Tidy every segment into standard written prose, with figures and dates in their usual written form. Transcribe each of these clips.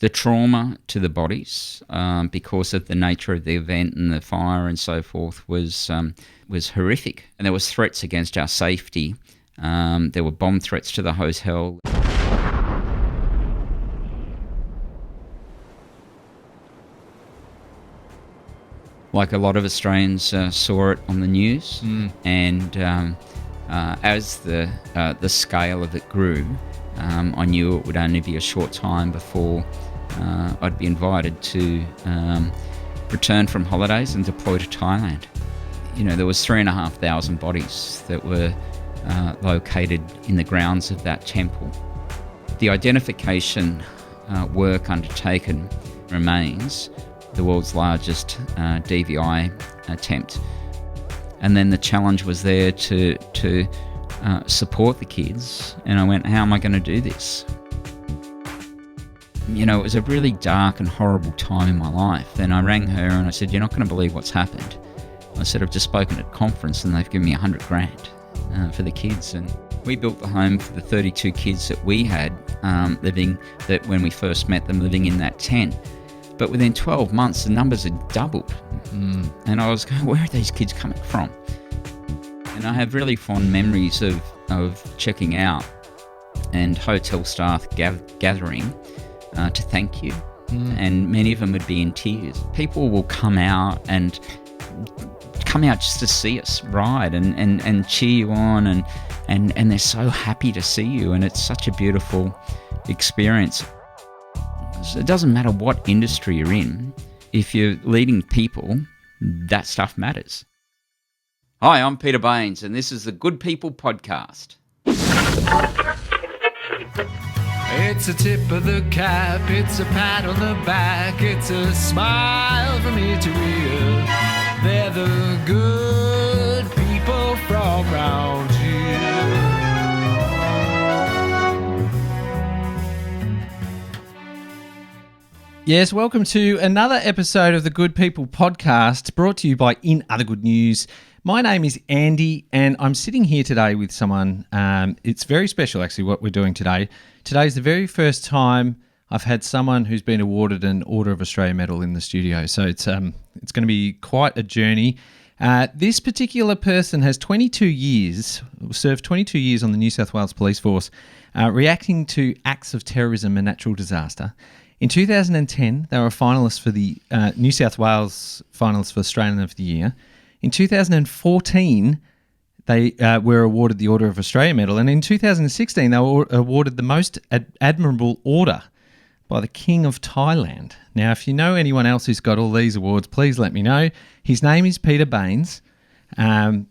The trauma to the bodies, because of the nature of the event and the fire and so forth, was horrific. And there was threats against our safety. There were bomb threats to the hotel. Like a lot of Australians saw it on the news, and as the scale of it grew, I knew it would only be a short time before I'd be invited to return from holidays and deploy to Thailand. You know, there was 3,500 bodies that were located in the grounds of that temple. The identification work undertaken remains the world's largest DVI attempt. And then the challenge was there to support the kids. And I went, how am I going to do this? You know, it was a really dark and horrible time in my life. And I rang her and I said, you're not going to believe what's happened. I said, I've just spoken at a conference and they've given me $100,000 for the kids. And we built the home for the 32 kids that we had living, that when we first met them, living in that tent. But within 12 months, the numbers had doubled. And I was going, where are these kids coming from? And I have really fond memories of checking out and hotel staff gathering to thank you. And many of them would be in tears. People will come out just to see us ride and cheer you on, and they're so happy to see you, and it's such a beautiful experience. It doesn't matter what industry you're in, if you're leading people, that stuff matters. Hi, I'm Peter Baines, and this is the Good People Podcast. It's a tip of the cap, it's a pat on the back, it's a smile from ear to ear. They're the good people from round here. Yes, welcome to another episode of the Good People Podcast, brought to you by In Other Good News. My name is Andy, and I'm sitting here today with someone. It's very special, actually, what we're doing today. Today's the very first time I've had someone who's been awarded an Order of Australia medal in the studio, so it's going to be quite a journey. This particular person has served 22 years on the New South Wales Police Force, reacting to acts of terrorism and natural disaster. In 2010, they were finalists for the New South Wales finalists for Australian of the Year. In 2014, they were awarded the Order of Australia Medal. And in 2016, they were awarded the Most Admirable Order by the King of Thailand. Now, if you know anyone else who's got all these awards, please let me know. His name is Peter Baines, and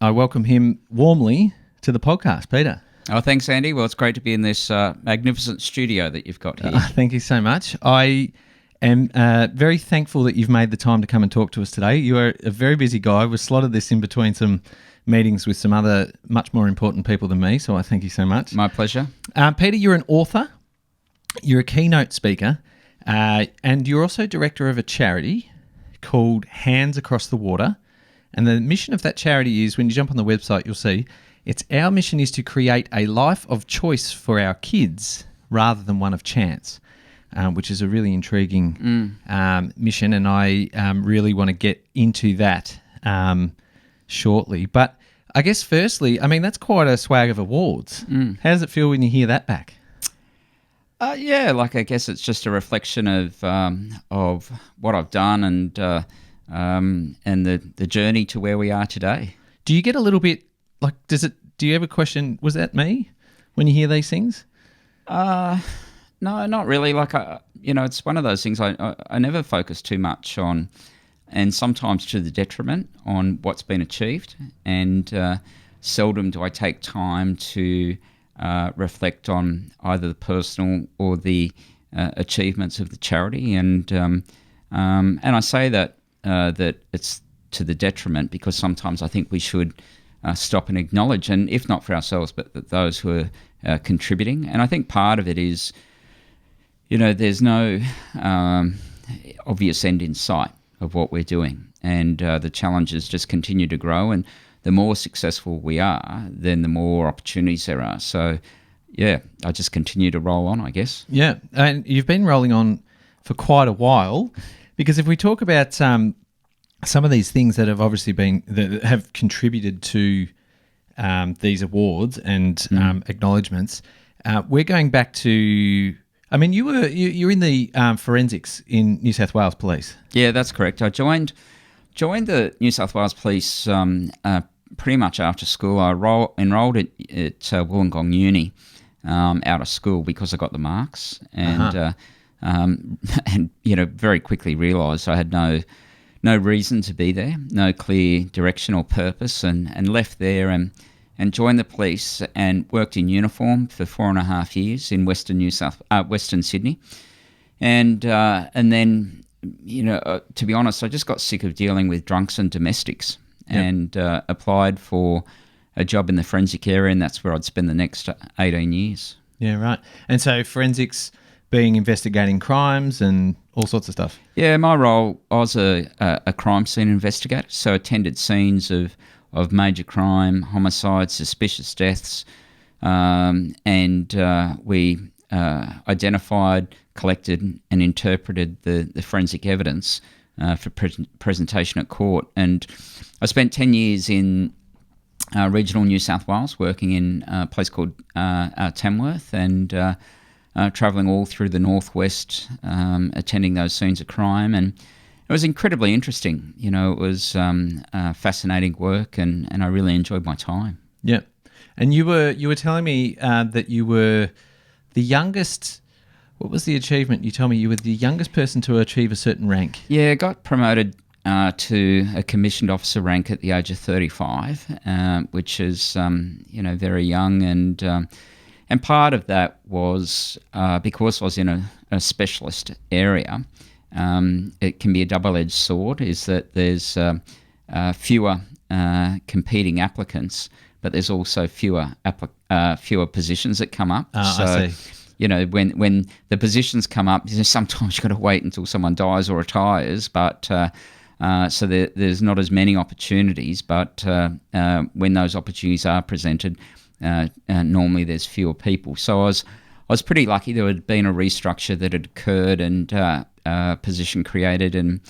I welcome him warmly to the podcast. Peter. Oh, thanks, Andy. Well, it's great to be in this magnificent studio that you've got here. Thank you so much. I am very thankful that you've made the time to come and talk to us today. You are a very busy guy. We've slotted this in between some meetings with some other much more important people than me, so I thank you so much. My pleasure. Peter, you're an author, you're a keynote speaker, and you're also director of a charity called Hands Across the Water. And the mission of that charity is, when you jump on the website, you'll see, our mission is to create a life of choice for our kids rather than one of chance, which is a really intriguing mission, and I really want to get into that shortly. But I guess firstly, I mean, that's quite a swag of awards. How does it feel when you hear that back? Yeah, like I guess it's just a reflection of what I've done and the journey to where we are today. Do you get a little bit like, do you ever question, was that me when you hear these things? No, not really. Like, it's one of those things I never focus too much on, and sometimes to the detriment on what's been achieved, and seldom do I take time to reflect on either the personal or the achievements of the charity. And I say that it's to the detriment because sometimes I think we should stop and acknowledge, and if not for ourselves, but those who are contributing. And I think part of it is, there's no obvious end in sight of what we're doing, and the challenges just continue to grow, and the more successful we are, then the more opportunities there are. So, I just continue to roll on, I guess. Yeah, and you've been rolling on for quite a while, because if we talk about some of these things that have obviously that have contributed to these awards and acknowledgements, we're going back to. I mean, you're in the forensics in New South Wales Police. Yeah, that's correct. I joined the New South Wales Police pretty much after school. I enrolled at Wollongong Uni out of school because I got the marks, and and very quickly realised I had no reason to be there, no clear direction or purpose, and left there and joined the police and worked in uniform for 4.5 years in Western Sydney, and then to be honest, I just got sick of dealing with drunks and domestics, and applied for a job in the forensic area, and that's where I'd spend the next 18 years. Yeah, right. And so forensics being investigating crimes and all sorts of stuff. Yeah, my role, I was a crime scene investigator, so attended scenes of major crime, homicides, suspicious deaths, and we identified, collected and interpreted the forensic evidence for presentation at court. And I spent 10 years in regional New South Wales working in a place called Tamworth, and travelling all through the northwest, attending those scenes of crime, and it was incredibly interesting. It was fascinating work, and I really enjoyed my time. Yeah, and you were telling me that you were the youngest. What was the achievement? You told me you were the youngest person to achieve a certain rank. Yeah, I got promoted to a commissioned officer rank at the age of 35, which is very young, and part of that was because I was in a specialist area. It can be a double-edged sword, is that there's fewer competing applicants, but there's also fewer positions that come up. I see. When the positions come up, sometimes you've got to wait until someone dies or retires, but so there's not as many opportunities. But when those opportunities are presented, normally there's fewer people. So I was pretty lucky. There had been a restructure that had occurred, and position created, and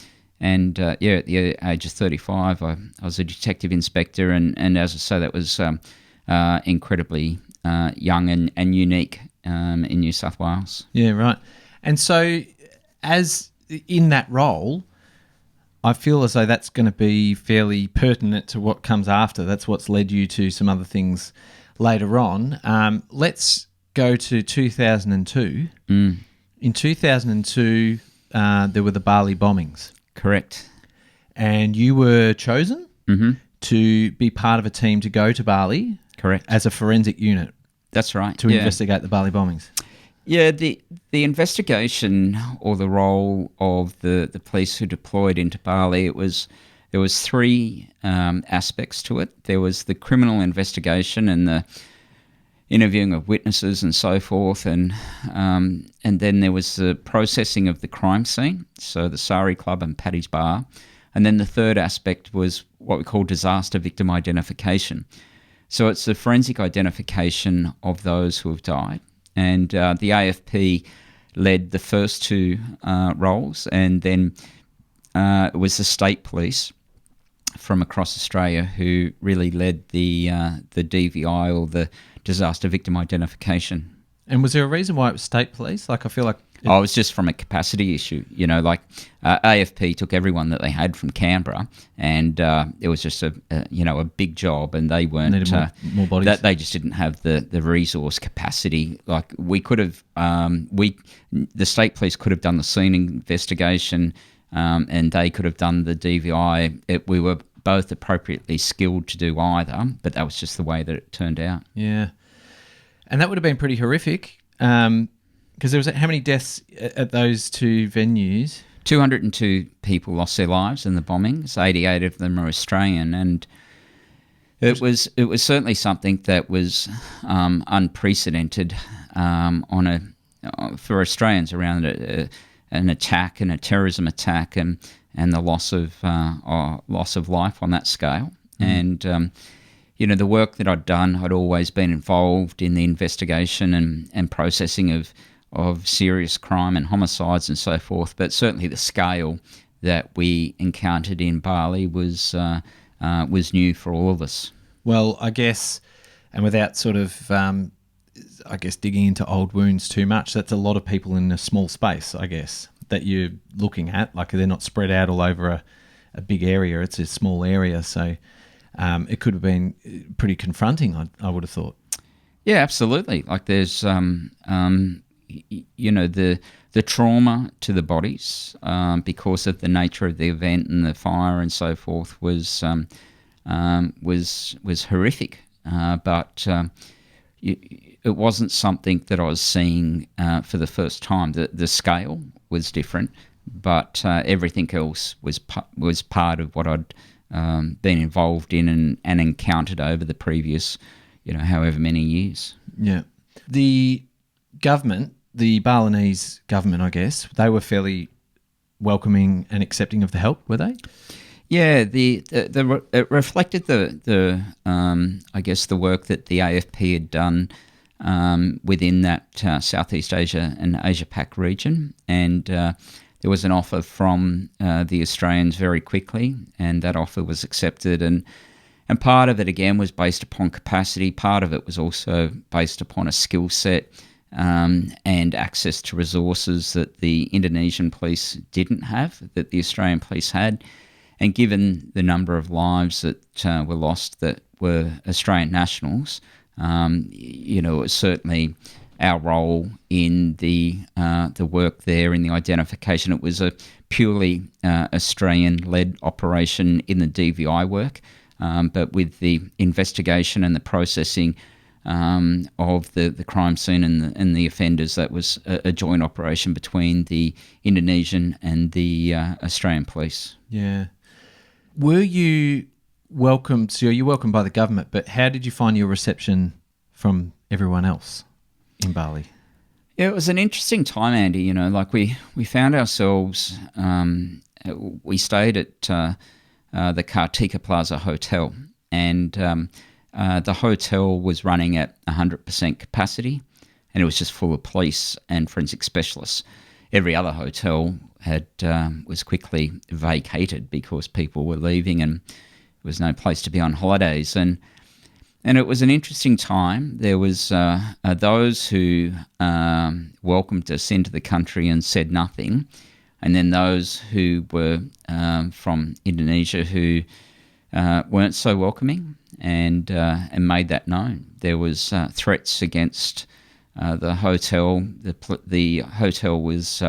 at the age of 35, I was a detective inspector, and as I say, that was incredibly young and unique in New South Wales. Yeah, right. And so, as in that role, I feel as though that's going to be fairly pertinent to what comes after. That's what's led you to some other things later on. Let's go to 2002. In 2002, there were the Bali bombings. Correct. And you were chosen to be part of a team to go to Bali. Correct. As a forensic unit. That's right. To investigate the Bali bombings. Yeah, the investigation, or the role of the police who deployed into Bali, there was three aspects to it. There was the criminal investigation and the interviewing of witnesses and so forth, and then there was the processing of the crime scene, so the Sari Club and Paddy's Bar, and then the third aspect was what we call disaster victim identification. So it's the forensic identification of those who have died, and the AFP led the first two roles, and then it was the state police from across Australia who really led the DVI, or the disaster victim identification. And was there a reason why it was state police? Like, I feel like... It was just from a capacity issue. AFP took everyone that they had from Canberra, and it was just a big job, and they weren't... Needed more bodies. They just didn't have the resource capacity. Like, we could have... the state police could have done the scene investigation, and they could have done the DVI. We were both appropriately skilled to do either, but that was just the way that it turned out. Yeah. And that would have been pretty horrific, because there was how many deaths at those two venues? 202 people lost their lives in the bombings. 88 of them are Australian, and it was certainly something that was unprecedented for Australians around an attack and a terrorism attack, and the loss of life on that scale. And the work that I'd done, I'd always been involved in the investigation and processing of serious crime and homicides and so forth. But certainly the scale that we encountered in Bali was new for all of us. Well, I guess, and without sort of, digging into old wounds too much, that's a lot of people in a small space, I guess, that you're looking at. Like, they're not spread out all over a big area. It's a small area. So it could have been pretty confronting, I would have thought. Yeah, absolutely. Like, there's, the trauma to the bodies because of the nature of the event and the fire and so forth was horrific. But it wasn't something that I was seeing for the first time. The scale was different, but everything else was part of what I'd been involved in and encountered over the previous, however many years. Yeah. The government, the Balinese government, I guess, they were fairly welcoming and accepting of the help, were they? Yeah, it reflected the work that the AFP had done within that Southeast Asia and Asia Pac region, and there was an offer from the Australians very quickly, and that offer was accepted, and part of it again was based upon capacity. Part of it was also based upon a skill set and access to resources that the Indonesian police didn't have, that the Australian police had. And given the number of lives that were lost that were Australian nationals, it was certainly our role in the work there, in the identification. It was a purely Australian-led operation in the DVI work, but with the investigation and the processing of the crime scene and the offenders, that was a joint operation between the Indonesian and the Australian police. Yeah. Were you welcomed? So you're welcomed by the government, but how did you find your reception from everyone else in Bali? Yeah, it was an interesting time, Andy. We found ourselves. We stayed at the Kartika Plaza Hotel, and the hotel was running at 100% capacity, and it was just full of police and forensic specialists. Every other hotel was quickly vacated because people were leaving and there was no place to be on holidays. And it was an interesting time. There was those who welcomed us into the country and said nothing, and then those who were from Indonesia who weren't so welcoming and made that known. There was threats against the hotel. The hotel was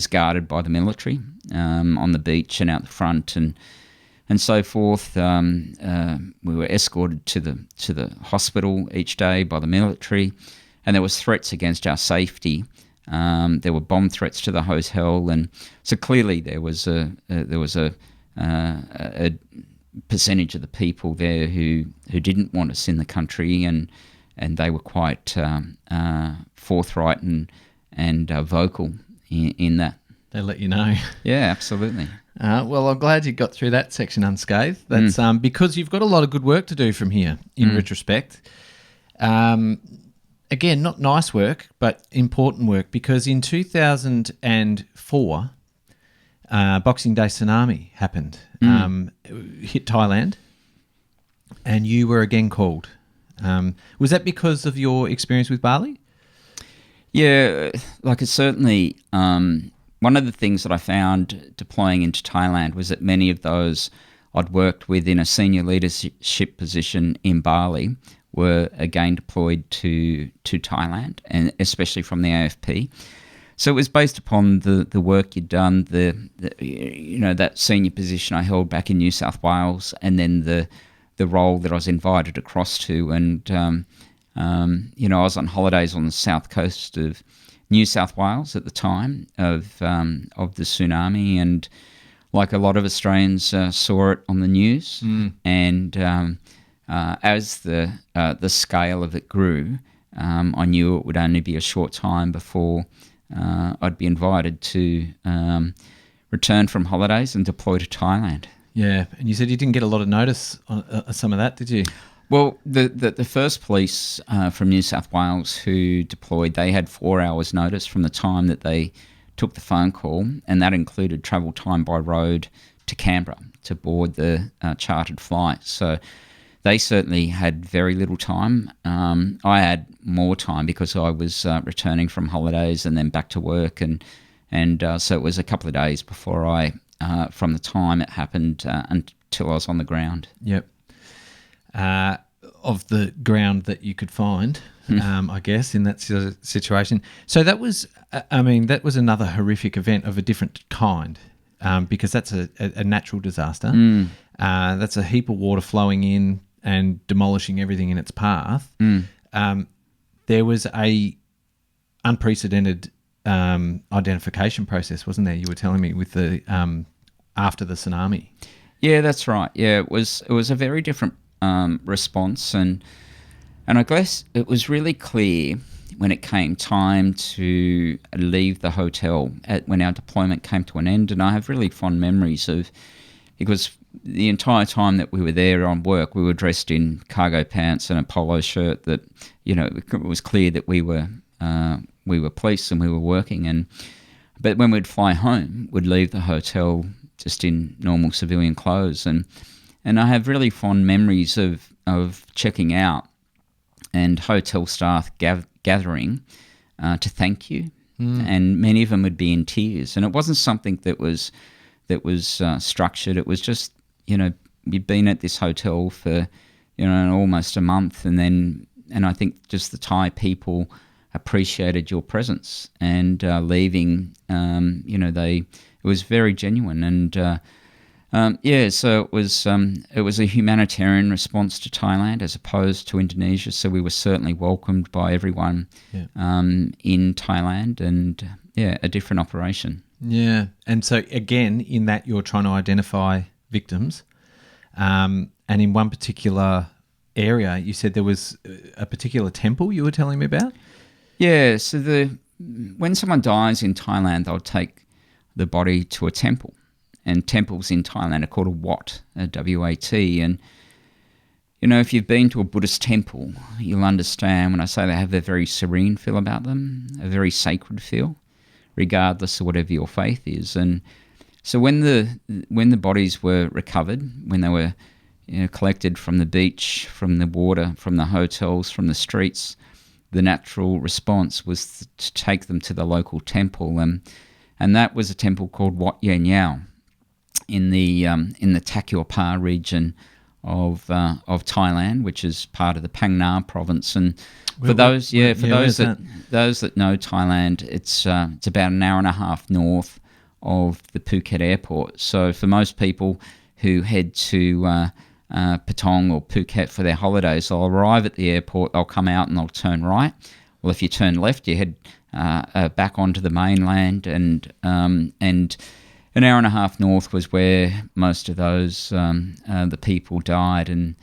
guarded by the military on the beach and out the front and so forth. We were escorted to the hospital each day by the military, and there was threats against our safety. There were bomb threats to the hotel, and so clearly there was a percentage of the people there who didn't want us in the country, and they were quite forthright and vocal in that. They let you know. Yeah, absolutely. Well, I'm glad you got through that section unscathed. That's because you've got a lot of good work to do from here in retrospect. Again, not nice work, but important work, because in 2004, Boxing Day tsunami happened. Hit Thailand, and you were again called. Was that because of your experience with Bali? Yeah, it's certainly one of the things that I found deploying into Thailand was that many of those I'd worked with in a senior leadership position in Bali were again deployed to Thailand, and especially from the AFP. So it was based upon the work you'd done, that senior position I held back in New South Wales, and then the role that I was invited across to. And I was on holidays on the south coast of New South Wales at the time of the tsunami, and like a lot of Australians saw it on the news. And as the scale of it grew, I knew it would only be a short time before I'd be invited to return from holidays and deploy to Thailand. Yeah, and you said you didn't get a lot of notice on some of that, did you? Well, the first police from New South Wales who deployed, they had 4 hours notice from the time that they took the phone call, and that included travel time by road to Canberra to board the chartered flight. So they certainly had very little time. I had more time because I was returning from holidays and then back to work, and so it was a couple of days before from the time it happened until I was on the ground. Yep. Of the ground that you could find, I guess, in that situation. So that was, that was another horrific event of a different kind, because that's a natural disaster. That's a heap of water flowing in and demolishing everything in its path. There was a unprecedented identification process, wasn't there? You were telling me with the after the tsunami. Yeah, that's right. Yeah, it was a very different response, and I guess it was really clear when it came time to leave the hotel when our deployment came to an end. And I have really fond memories of, because the entire time that we were there on work, we were dressed in cargo pants and a polo shirt that, it was clear that we were police and we were working. But when we'd fly home, we'd leave the hotel just in normal civilian clothes. And I have really fond memories of checking out and hotel staff gathering to thank you. And many of them would be in tears. And it wasn't something that was structured. It was just, you'd been at this hotel for, almost a month. And I think just the Thai people appreciated your presence, and leaving, it was very genuine. And, so it was a humanitarian response to Thailand as opposed to Indonesia. So we were certainly welcomed by everyone in Thailand, and a different operation. Yeah, and so again, in that you're trying to identify victims, and in one particular area, you said there was a particular temple you were telling me about. Yeah, so when someone dies in Thailand, they'll take the body to a temple. And temples in Thailand are called a wat, a W-A-T. And, if you've been to a Buddhist temple, you'll understand when I say they have a very serene feel about them, a very sacred feel, regardless of whatever your faith is. And so when the bodies were recovered, when they were collected from the beach, from the water, from the hotels, from the streets, the natural response was to take them to the local temple. And that was a temple called Wat Yen Yao, in the Takyawpa region of Thailand, which is part of the Phang Nga province. And for those that know Thailand, it's about an hour and a half north of the Phuket airport. So for most people who head to Patong or Phuket for their holidays, they'll arrive at the airport, they'll come out and they'll turn right. Well, if you turn left, you head back onto the mainland, and an hour and a half north was where most of those the people died, and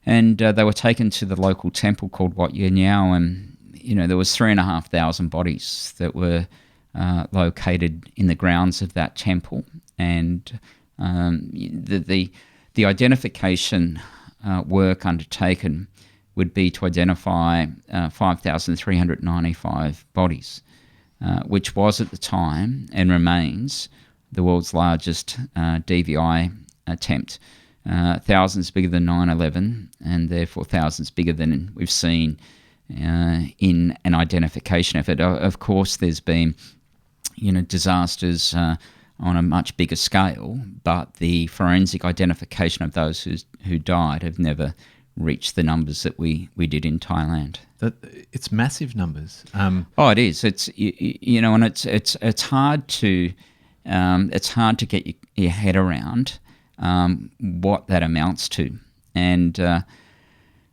they were taken to the local temple called Wat Yen Yao, and there was 3,500 bodies that were located in the grounds of that temple, and the identification work undertaken would be to identify 5,395 bodies, which was at the time and remains the world's largest DVI attempt, thousands bigger than 9/11, and therefore thousands bigger than we've seen in an identification effort. Of course, there's been disasters on a much bigger scale, but the forensic identification of those who died have never reached the numbers that we did in Thailand. It's massive numbers. It is. It's and it's hard to get your head around what that amounts to. And it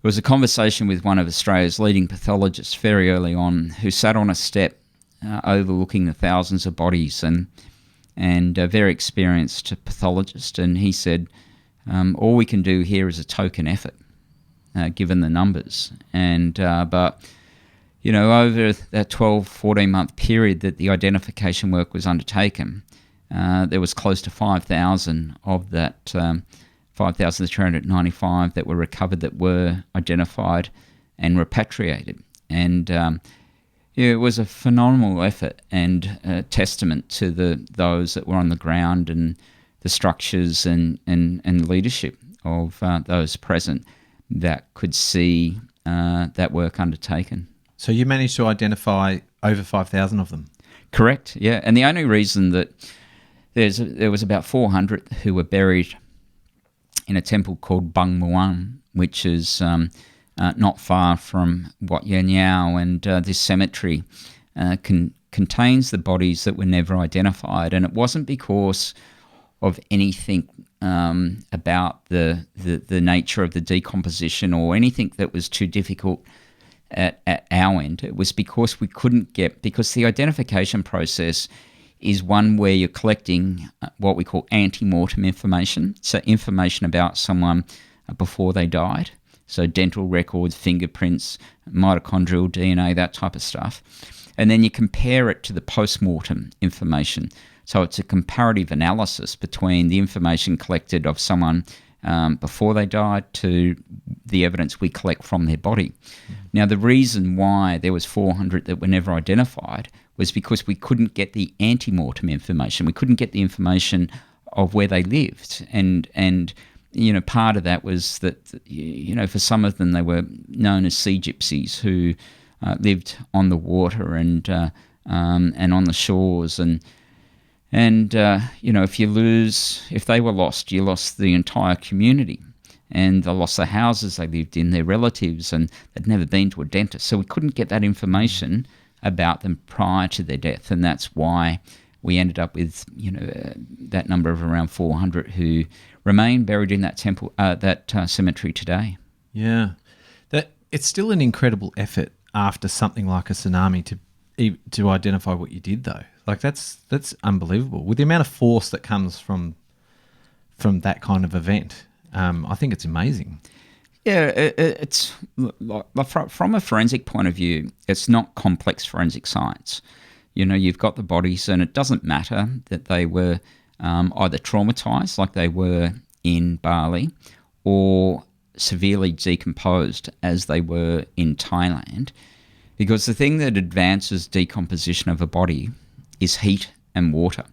was a conversation with one of Australia's leading pathologists very early on, who sat on a step overlooking the thousands of bodies, and a very experienced pathologist. And he said, all we can do here is a token effort, given the numbers. And but over that 12, 14-month period that the identification work was undertaken, there was close to 5,000 of that 5,395 that were recovered that were identified and repatriated. And it was a phenomenal effort and a testament to those that were on the ground and the structures and leadership of those present that could see that work undertaken. So you managed to identify over 5,000 of them? Correct, yeah. And the only reason that there was about 400 who were buried in a temple called Bang Muang, which is not far from Wat Yen Yao, and this cemetery contains the bodies that were never identified. And it wasn't because of anything about the nature of the decomposition or anything that was too difficult at our end. It was because we couldn't because the identification process is one where you're collecting what we call ante-mortem information, so information about someone before they died, so dental records, fingerprints, mitochondrial DNA, that type of stuff. And then you compare it to the post-mortem information. So it's a comparative analysis between the information collected of someone before they died to the evidence we collect from their body. Mm-hmm. Now, the reason why there was 400 that were never identified was because we couldn't get the ante-mortem information. We couldn't get the information of where they lived. And part of that was that, for some of them, they were known as sea gypsies who lived on the water and on the shores. And if they were lost, you lost the entire community, and they lost the houses they lived in, their relatives, and they'd never been to a dentist. So we couldn't get that information about them prior to their death, and that's why we ended up with that number of around 400 who remain buried in that temple, cemetery today. Yeah, it's still an incredible effort after something like a tsunami to identify what you did, though. Like that's unbelievable with the amount of force that comes from that kind of event. I think it's amazing. Yeah, it's from a forensic point of view, it's not complex forensic science. You've got the bodies, and it doesn't matter that they were either traumatized, like they were in Bali, or severely decomposed, as they were in Thailand, because the thing that advances decomposition of a body is heat and water.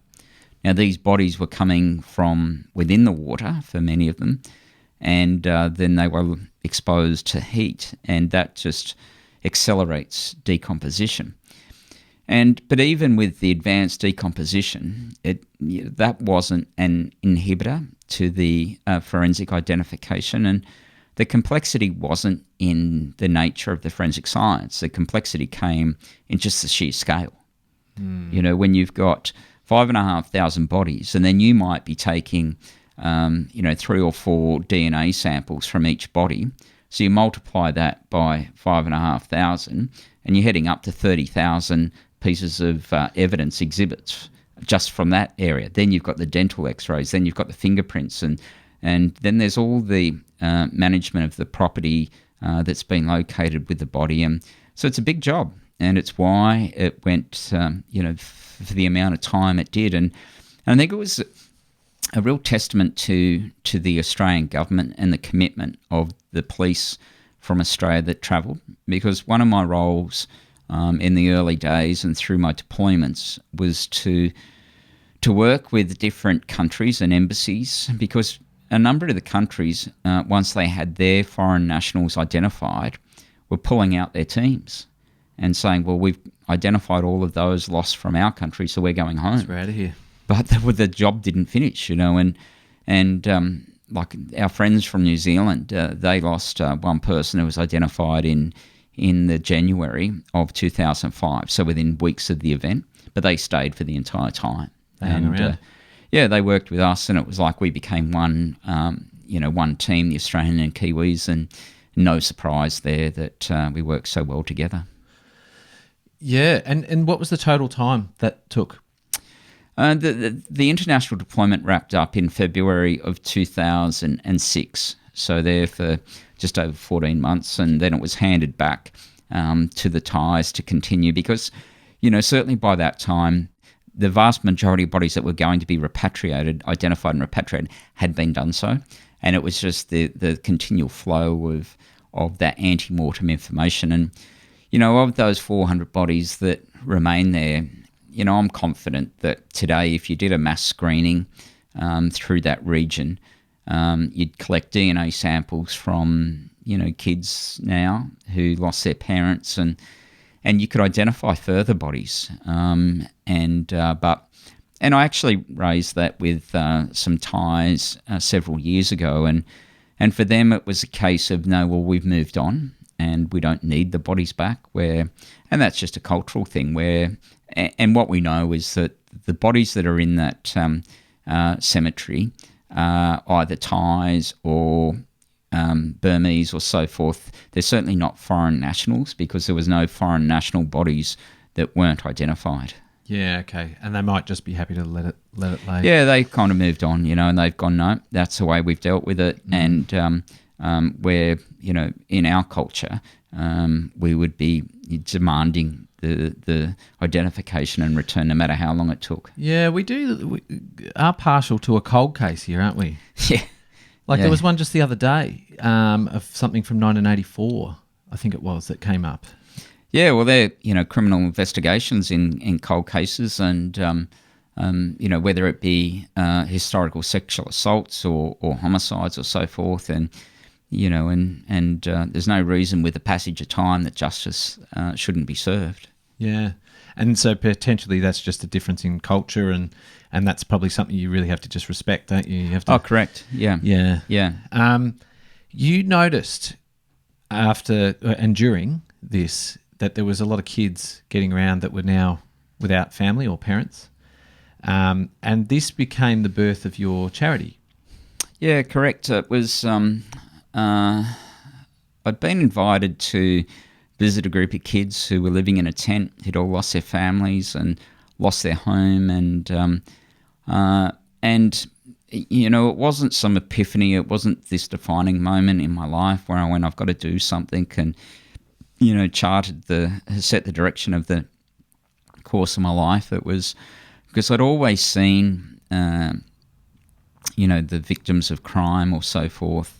Now, these bodies were coming from within the water for many of them, and then they were exposed to heat, and that just accelerates decomposition. But even with the advanced decomposition, that wasn't an inhibitor to the forensic identification, and the complexity wasn't in the nature of the forensic science. The complexity came in just the sheer scale. When you've got 5,500 bodies, and then you might be taking 3 or 4 DNA samples from each body. So you multiply that by 5,500, and you're heading up to 30,000 pieces of evidence exhibits just from that area. Then you've got the dental x-rays, then you've got the fingerprints, and then there's all the management of the property that's been located with the body. And so it's a big job, and it's why it went, for the amount of time it did. And I think it was a real testament to the Australian government and the commitment of the police from Australia that travelled, because one of my roles in the early days and through my deployments was to work with different countries and embassies, because a number of the countries, once they had their foreign nationals identified, were pulling out their teams and saying, well, we've identified all of those lost from our country, so we're going home. We're out of here. But the job didn't finish, and like our friends from New Zealand, they lost one person who was identified in the January of 2005, so within weeks of the event, but they stayed for the entire time. They worked with us, and it was like we became one team, the Australian and Kiwis, and no surprise there that we worked so well together. Yeah, and what was the total time that took? The international deployment wrapped up in February of 2006, so there for just over 14 months, and then it was handed back to the Thais to continue, because, certainly by that time, the vast majority of bodies that were going to be repatriated, identified and repatriated, had been done so. And it was just the continual flow of that ante-mortem information. And, of those 400 bodies that remain there, I'm confident that today, if you did a mass screening through that region, you'd collect DNA samples from, kids now who lost their parents, and you could identify further bodies. And I actually raised that with some Thais several years ago, and for them it was a case of, no, well, we've moved on and we don't need the bodies back. And that's just a cultural thing and what we know is that the bodies that are in that cemetery are either Thais or Burmese or so forth. They're certainly not foreign nationals, because there was no foreign national bodies that weren't identified. Yeah, okay. And they might just be happy to let it lay. Yeah, they kind of moved on, and they've gone, no, that's the way we've dealt with it. And where, in our culture, we would be demanding the identification and return, no matter how long it took. Yeah, we are partial to a cold case here, aren't we? Yeah. There was one just the other day of something from 1984, I think it was, that came up. Yeah, well, they're, criminal investigations in cold cases, and, whether it be historical sexual assaults or homicides or so forth, and, there's no reason with the passage of time that justice shouldn't be served. Yeah, and so potentially that's just a difference in culture, and that's probably something you really have to just respect, don't you? You have to. Oh, correct. Yeah. Yeah. Yeah. You noticed after and during this that there was a lot of kids getting around that were now without family or parents, and this became the birth of your charity. Yeah, correct. It was. I'd been invited to visit a group of kids who were living in a tent, who'd all lost their families and lost their home, and it wasn't some epiphany. It wasn't this defining moment in my life where I went, I've got to do something, and set the direction of the course of my life. It was because I'd always seen, the victims of crime or so forth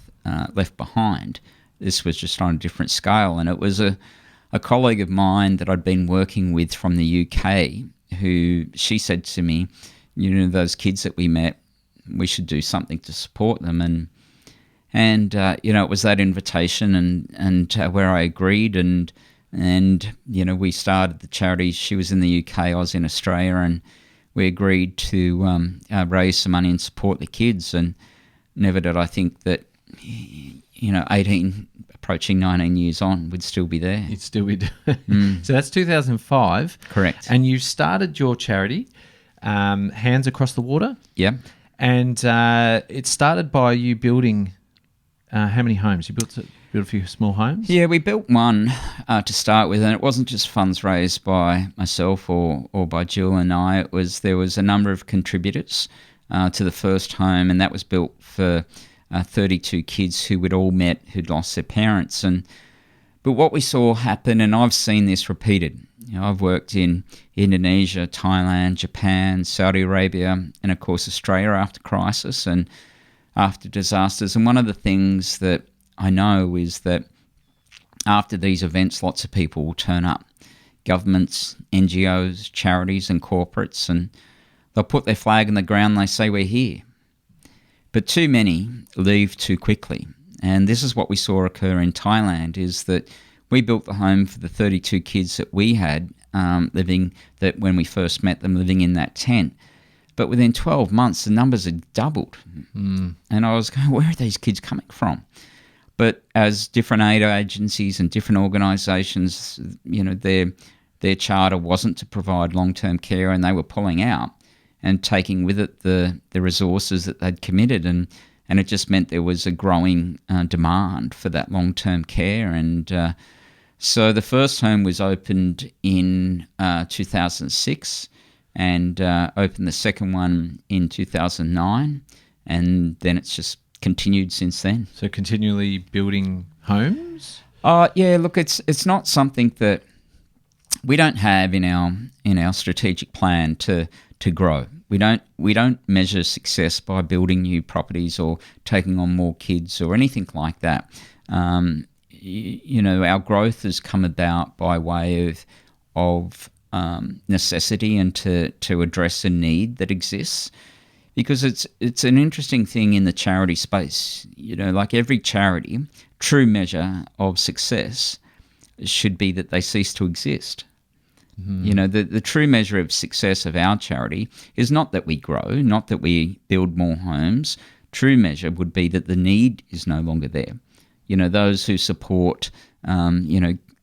left behind. This was just on a different scale, and it was a colleague of mine that I'd been working with from the UK who, she said to me, those kids that we met, we should do something to support them, and it was that invitation and where I agreed, and we started the charity. She was in the UK, I was in Australia, and we agreed to raise some money and support the kids. And never did I think that 18 approaching 19 years on would still be there. You'd still be doing. So that's 2005. Correct. And you started your charity, Hands Across the Water. Yeah. And it started by you building how many homes? You built a few small homes? Yeah, we built one to start with, and it wasn't just funds raised by myself or by Jill and I. There was a number of contributors to the first home, and that was built for 32 kids who we'd all met who'd lost their parents. But what we saw happen, and I've seen this repeated, I've worked in Indonesia, Thailand, Japan, Saudi Arabia, and of course Australia after crisis and after disasters. And one of the things that I know is that after these events, lots of people will turn up. Governments, NGOs, charities and corporates, and they'll put their flag in the ground and they say, we're here. But too many leave too quickly. And this is what we saw occur in Thailand, is that we built the home for the 32 kids that we had living, that when we first met them, living in that tent. But within 12 months, the numbers had doubled. And I was going, where are these kids coming from? But as different aid agencies and different organisations, their charter wasn't to provide long-term care, and they were pulling out and taking with it the resources that they'd committed. And it just meant there was a growing demand for that long-term care. And so the first home was opened in 2006 and opened the second one in 2009. And then it's just continued since then. So continually building homes? Yeah, look, it's not something that we don't have in our strategic plan to grow. We don't measure success by building new properties or taking on more kids or anything like that. Our growth has come about by way of necessity and to address a need that exists. Because it's an interesting thing in the charity space. Like every charity, true measure of success should be that they cease to exist. The true measure of success of our charity is not that we grow, not that we build more homes. True measure would be that the need is no longer there. Those who support,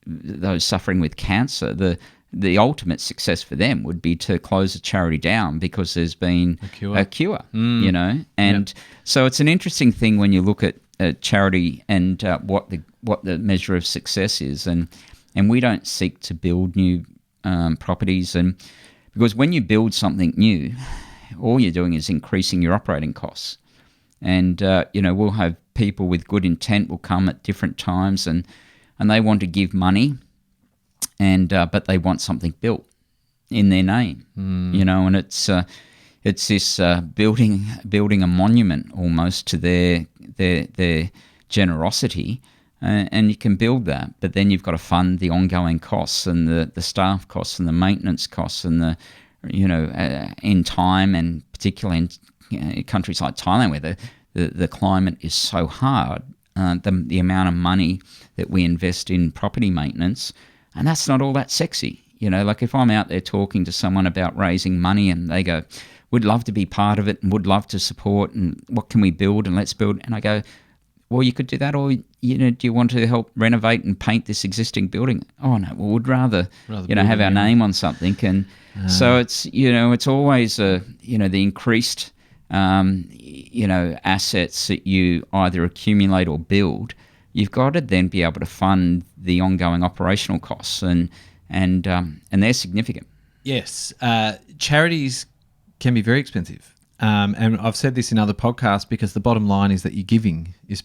those suffering with cancer, the ultimate success for them would be to close a charity down because there's been a cure. And so it's an interesting thing when you look at charity and what the measure of success is, and we don't seek to build new properties, and because when you build something new, all you're doing is increasing your operating costs. And we'll have people with good intent will come at different times, and they want to give money, and but they want something built in their name, and it's this building a monument almost to their generosity. And you can build that, but then you've got to fund the ongoing costs and the staff costs and the maintenance costs and the in time, and particularly in countries like Thailand where the climate is so hard, the amount of money that we invest in property maintenance, and that's not all that sexy. Like if I'm out there talking to someone about raising money and they go, "Would love to be part of it and would love to support, and what can we build, and let's build," and I go, "Well, you could do that, or do you want to help renovate and paint this existing building?" "Oh no, we'd rather have our name on something." And so it's always the increased assets that you either accumulate or build. You've got to then be able to fund the ongoing operational costs, and they're significant. Yes, charities can be very expensive. And I've said this in other podcasts, because the bottom line is that your giving is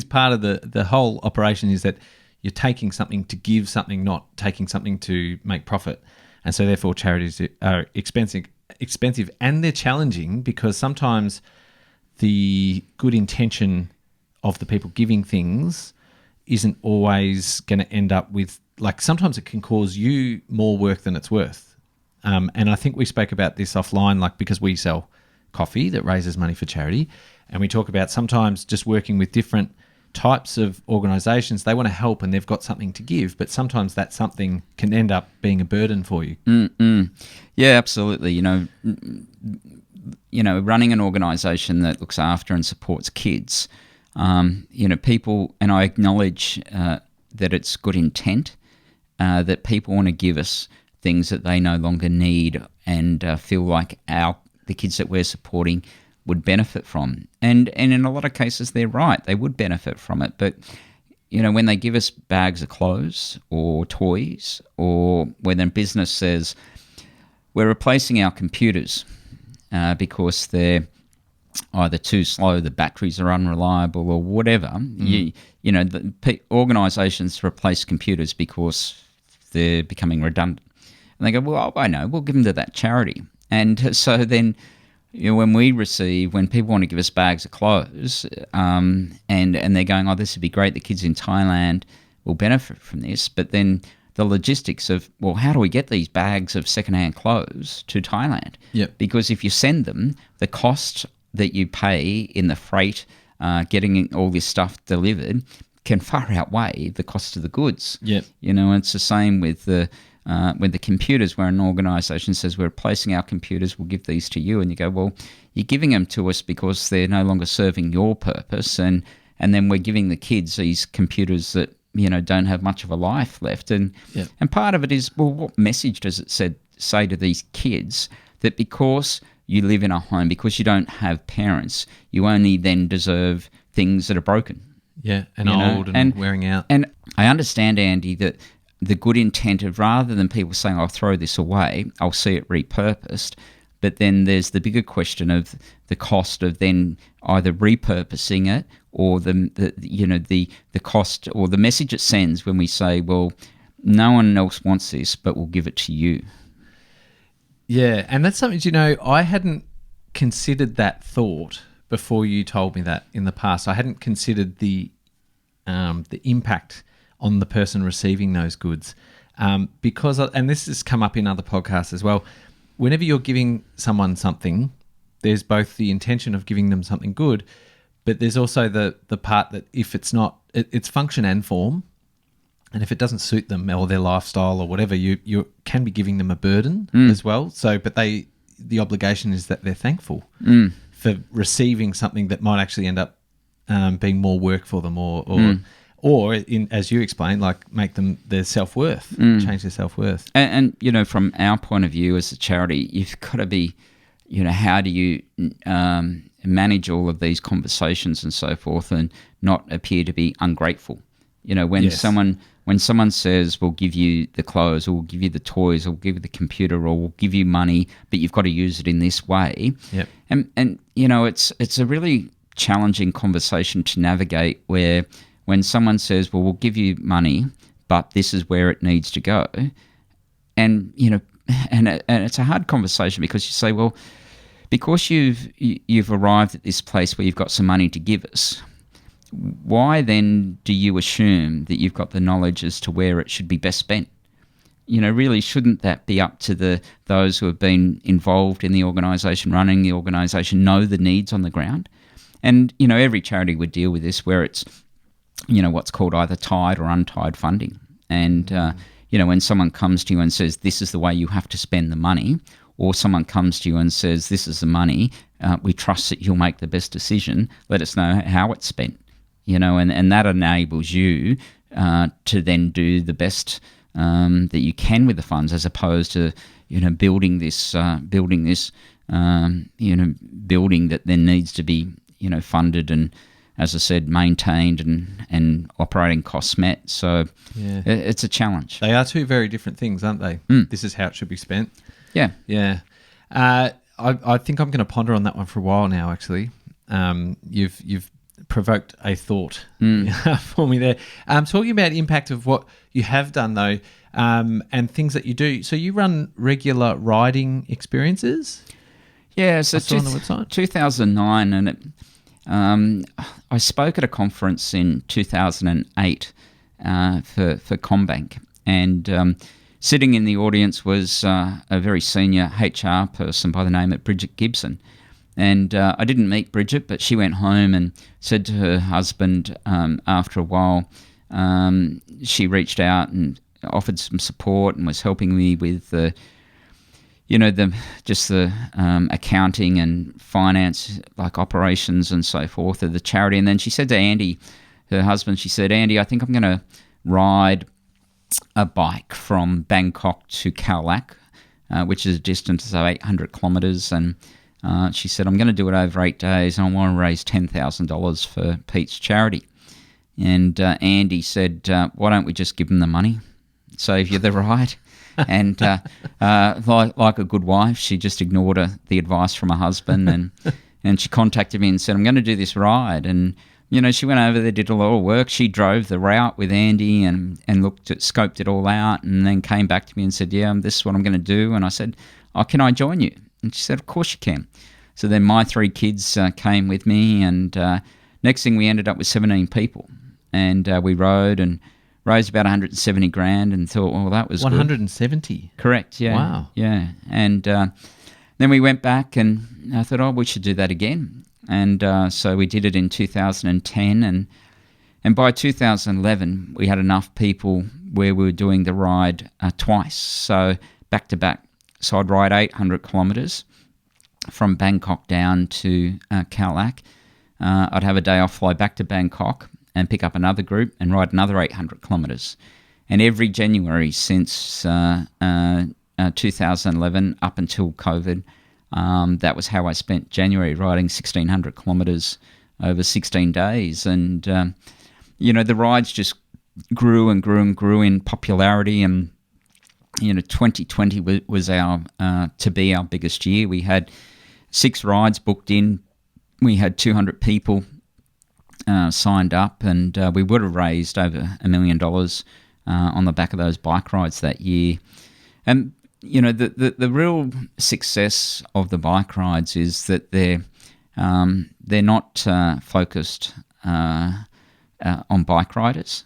part of the whole operation, is that you're taking something to give something, not taking something to make profit. And so therefore charities are expensive, and they're challenging, because sometimes the good intention of the people giving things isn't always going to end up with, like, sometimes it can cause you more work than it's worth. And I think we spoke about this offline, like, because we sell coffee that raises money for charity, and we talk about sometimes just working with different types of organisations. They want to help and they've got something to give, but sometimes that something can end up being a burden for you. Yeah, absolutely. Running an organisation that looks after and supports kids, people, and I acknowledge that it's good intent, that people want to give us things that they no longer need and feel like the kids that we're supporting would benefit from. And in a lot of cases, they're right. They would benefit from it. But, when they give us bags of clothes or toys, or when a business says, we're replacing our computers because they're either too slow, the batteries are unreliable, or whatever, organisations replace computers because they're becoming redundant. And they go, well, I know, we'll give them to that charity. And so then, when people want to give us bags of clothes, and they're going, oh, this would be great, the kids in Thailand will benefit from this. But then the logistics of, well, how do we get these bags of secondhand clothes to Thailand? Yep. Because if you send them, the cost that you pay in the freight, getting all this stuff delivered, can far outweigh the cost of the goods. Yep. It's the same with the computers, where an organisation says, we're replacing our computers, we'll give these to you, and you go, well, you're giving them to us because they're no longer serving your purpose, and then we're giving the kids these computers that don't have much of a life left, and part of it is, well, what message does it say to these kids that because you live in a home, because you don't have parents, you only then deserve things that are broken? Yeah, and old and wearing out. And I understand, Andy, that the good intent of, rather than people saying, I'll throw this away, I'll see it repurposed. But then there's the bigger question of the cost of then either repurposing it, or the cost or the message it sends when we say, well, no one else wants this, but we'll give it to you. Yeah, and that's something, I hadn't considered that thought before you told me that in the past. I hadn't considered the impact on the person receiving those goods because, and this has come up in other podcasts as well, whenever you're giving someone something, there's both the intention of giving them something good, but there's also the part that if it's not, it's function and form, and if it doesn't suit them or their lifestyle or whatever, you can be giving them a burden as well. So, but the obligation is that they're thankful for receiving something that might actually end up being more work for them, or in, as you explained, like make them their self-worth, change their self-worth. And from our point of view as a charity, you've got to be, how do you manage all of these conversations and so forth and not appear to be ungrateful? When someone says, we'll give you the clothes, or we'll give you the toys, or we'll give you the computer, or we'll give you money, but you've got to use it in this way. Yep. And it's a really challenging conversation to navigate, where when someone says, well, we'll give you money, but this is where it needs to go. And, and it's a hard conversation, because you say, well, because you've arrived at this place where you've got some money to give us, why then do you assume that you've got the knowledge as to where it should be best spent? Really, shouldn't that be up to those who have been involved in the organisation, running the organisation, know the needs on the ground? And, every charity would deal with this, where it's, what's called either tied or untied funding. And, when someone comes to you and says, this is the way you have to spend the money, or someone comes to you and says, this is the money, we trust that you'll make the best decision, let us know how it's spent. And that enables you to then do the best that you can with the funds, as opposed to building this building that then needs to be funded and, as I said, maintained and operating costs met. So it's a challenge. They are two very different things, aren't they? This is how it should be spent. Yeah. I think I'm going to ponder on that one for a while now. Actually, you've provoked a thought for me there. Talking about impact of what you have done though, and things that you do. So you run regular riding experiences? Yeah, so on the website. 2009, and I spoke at a conference in 2008 for CommBank, and sitting in the audience was a very senior HR person by the name of Bridget Gibson. And I didn't meet Bridget, but she went home and said to her husband after a while, she reached out and offered some support and was helping me with the accounting and finance, like operations and so forth of the charity. And then she said to Andy, her husband, she said, Andy, I think I'm going to ride a bike from Bangkok to Khao Lak, which is a distance of 800 kilometres, and she said, I'm going to do it over 8 days, and I want to raise $10,000 for Pete's charity. And Andy said, why don't we just give him the money, save you the ride? And like a good wife, she just ignored the advice from her husband, and she contacted me and said, I'm going to do this ride. And, she went over there, did a lot of work. She drove the route with Andy and scoped it all out, and then came back to me and said, yeah, this is what I'm going to do. And I said, oh, can I join you? And she said, of course you can. So then my 3 kids came with me, and next thing we ended up with 17 people. And we rode and raised about 170 grand, and thought, well, that was 170? Good. Correct, yeah. Wow. Yeah. And then we went back, and I thought, we should do that again. And so we did it in 2010, and by 2011 we had enough people where we were doing the ride twice, so back to back. So I'd ride 800 kilometres from Bangkok down to Khao Lak. I'd have a day off, fly back to Bangkok and pick up another group and ride another 800 kilometres. And every January since 2011 up until COVID, that was how I spent January, riding 1,600 kilometres over 16 days. And, the rides just grew and grew and grew in popularity, and 2020 was our to be our biggest year. We had 6 rides booked in. We had 200 people signed up, and we would have raised over $1 million on the back of those bike rides that year. And the real success of the bike rides is that they're not focused on bike riders.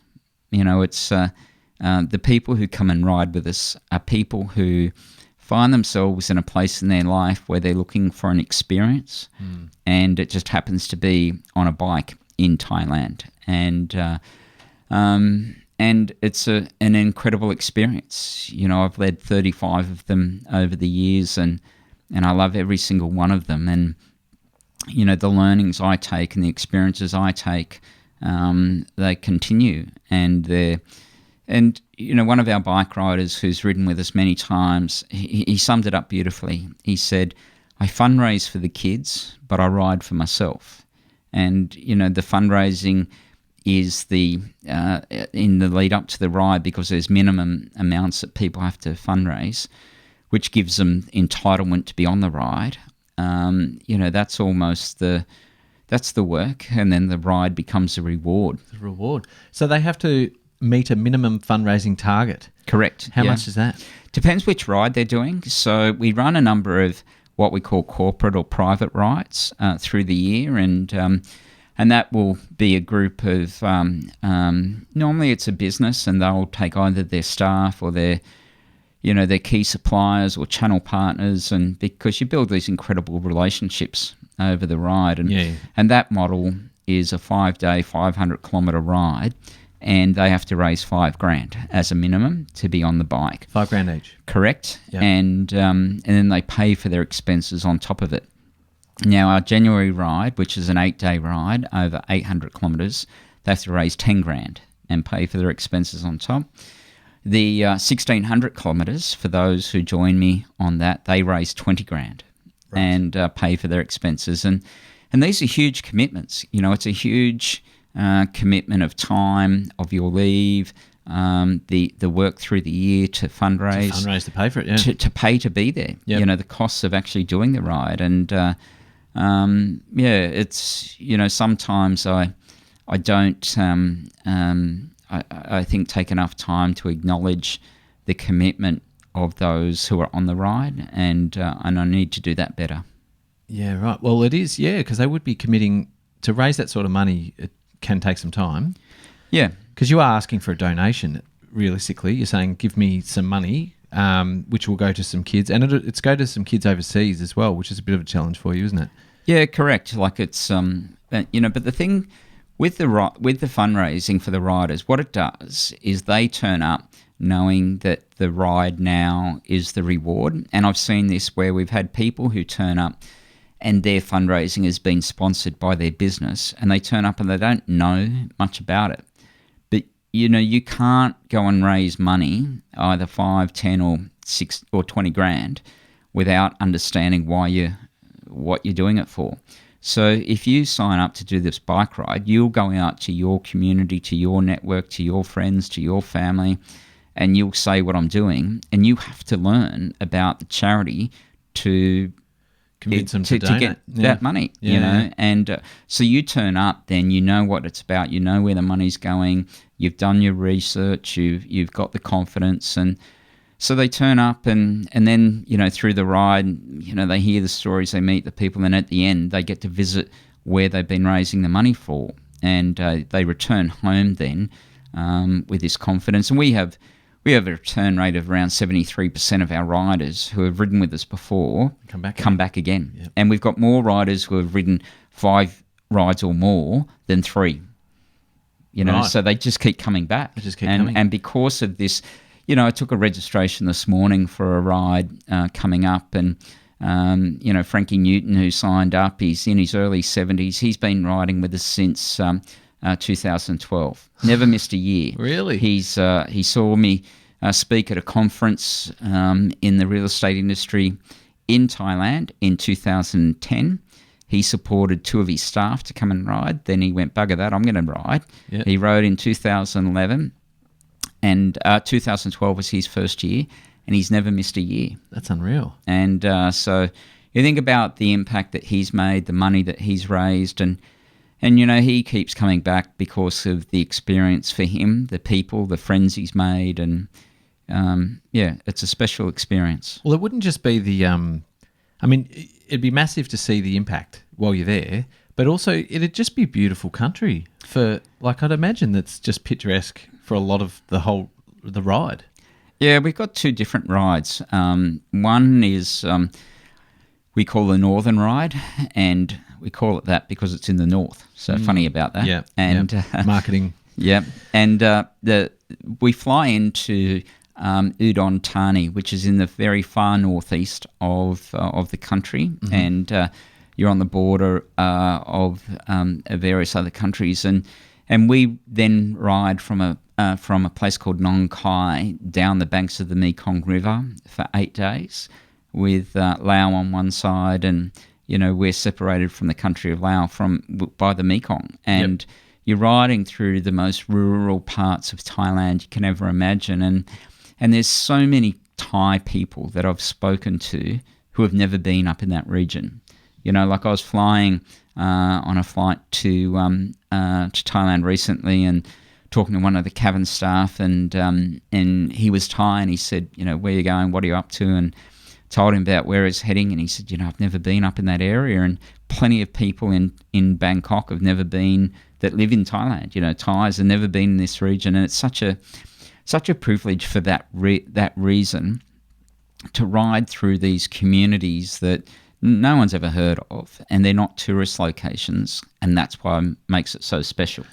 It's the people who come and ride with us are people who find themselves in a place in their life where they're looking for an experience, and it just happens to be on a bike in Thailand, and it's an incredible experience. I've led 35 of them over the years, and I love every single one of them. And the learnings I take and the experiences I take, they continue, and one of our bike riders who's ridden with us many times, he summed it up beautifully. He said, "I fundraise for the kids, but I ride for myself." And the fundraising is in the lead up to the ride, because there's minimum amounts that people have to fundraise, which gives them entitlement to be on the ride. That's almost that's the work, and then the ride becomes a reward. The reward. So they have to meet a minimum fundraising target. Correct. How much is that? Depends which ride they're doing. So we run a number of what we call corporate or private rides through the year, and that will be a group of normally it's a business, and they'll take either their staff or their key suppliers or channel partners, and because you build these incredible relationships over the ride, and that model is a 5-day, 500-kilometre ride, and they have to raise $5,000 as a minimum to be on the bike. $5,000 each. Correct. Yep. And then they pay for their expenses on top of it. Now, our January ride, which is an 8-day ride over 800 kilometres, they have to raise $10,000 and pay for their expenses on top. The 1,600 kilometres, for those who join me on that, they raise $20,000 and pay for their expenses. And these are huge commitments. It's a huge commitment of time, of your leave, the work through the year to fundraise. To pay for it, yeah. To pay to be there. Yep. The costs of actually doing the ride. And, it's, sometimes I don't, I think, take enough time to acknowledge the commitment of those who are on the ride, and I need to do that better. Yeah, right. Well, it is, because they would be committing to raise that sort of money. It can take some time. Yeah. Because you are asking for a donation, realistically. You're saying, give me some money, which will go to some kids. And it's go to some kids overseas as well, which is a bit of a challenge for you, isn't it? Yeah, correct. Like it's, but the thing with the fundraising for the riders, what it does is they turn up knowing that the ride now is the reward. And I've seen this where we've had people who turn up and their fundraising has been sponsored by their business, and they turn up and they don't know much about it. But, you can't go and raise money, either 5, 10 or 6 or 20 grand, without understanding what you're doing it for. So if you sign up to do this bike ride, you'll go out to your community, to your network, to your friends, to your family, and you'll say what I'm doing, and you have to learn about the charity to convince them to get that money, and so you turn up, then you know what it's about, you know where the money's going, you've done your research, you've got the confidence, and so they turn up, and then through the ride, they hear the stories, they meet the people, and at the end they get to visit where they've been raising the money for, and they return home then with this confidence. And we have a return rate of around 73% of our riders who have ridden with us before come back again. Yep. And we've got more riders who have ridden 5 rides or more than 3. So they just keep coming back. And because of this, I took a registration this morning for a ride coming up, and Frankie Newton, who signed up, he's in his early 70s. He's been riding with us since 2012. Never missed a year. Really? He saw me speak at a conference in the real estate industry in Thailand in 2010. He supported 2 of his staff to come and ride. Then he went, bugger that, I'm going to ride. Yep. He rode in 2011, and 2012 was his first year, and he's never missed a year. That's unreal. And so you think about the impact that he's made, the money that he's raised, and And, he keeps coming back because of the experience for him, the people, the friends he's made. And, it's a special experience. Well, it wouldn't just be it'd be massive to see the impact while you're there, but also it'd just be a beautiful country for, I'd imagine that's just picturesque for a lot of the ride. Yeah, we've got two different rides. One is we call the Northern Ride, and we call it that because it's in the north. So funny about that. Yeah, and marketing. Yeah, and we fly into Udon Thani, which is in the very far northeast of the country, and you're on the border of various other countries, and we then ride from a place called Nong Khai down the banks of the Mekong River for 8 days, with Laos on one side, and we're separated from the country of Laos by the Mekong, and you're riding through the most rural parts of Thailand you can ever imagine, and there's so many Thai people that I've spoken to who have never been up in that region. I was flying on a flight to Thailand recently, and talking to one of the cabin staff, and he was Thai, and he said, where are you going? What are you up to? And told him about where he's heading, and he said, I've never been up in that area, and plenty of people in Bangkok have never been, that live in Thailand. Thais have never been in this region, and it's such a privilege for that reason to ride through these communities that no one's ever heard of, and they're not tourist locations, and that's why it makes it so special.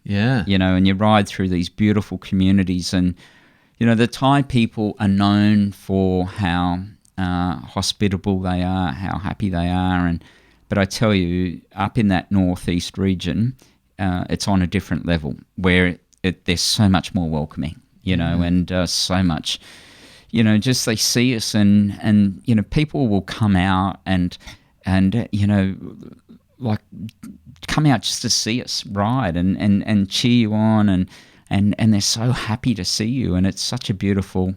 Yeah. And you ride through these beautiful communities, and the Thai people are known for how hospitable they are, how happy they are, but I tell you, up in that northeast region, it's on a different level where they're so much more welcoming, and so much, just they see us, and people will come out and come out just to see us ride and cheer you on, and they're so happy to see you, and it's such a beautiful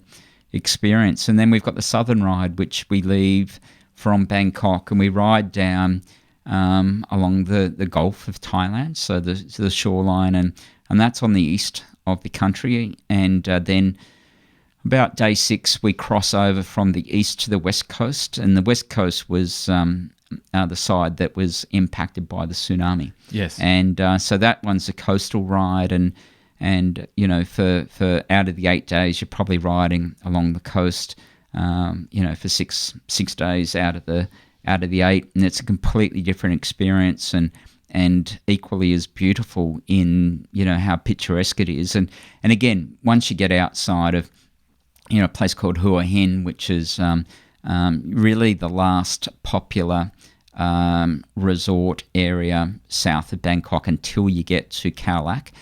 experience. And then we've got the Southern Ride, which we leave from Bangkok, and we ride down along the Gulf of Thailand, so the shoreline, and that's on the east of the country. And then about day 6, we cross over from the east to the west coast, and the west coast was the side that was impacted by the tsunami. Yes. And so that one's a coastal ride, and for out of the 8 days, you're probably riding along the coast, for six days out of the 8, and it's a completely different experience, and equally as beautiful in how picturesque it is. And again, once you get outside of a place called Hua Hin, which is really the last popular resort area south of Bangkok until you get to Khao Lak.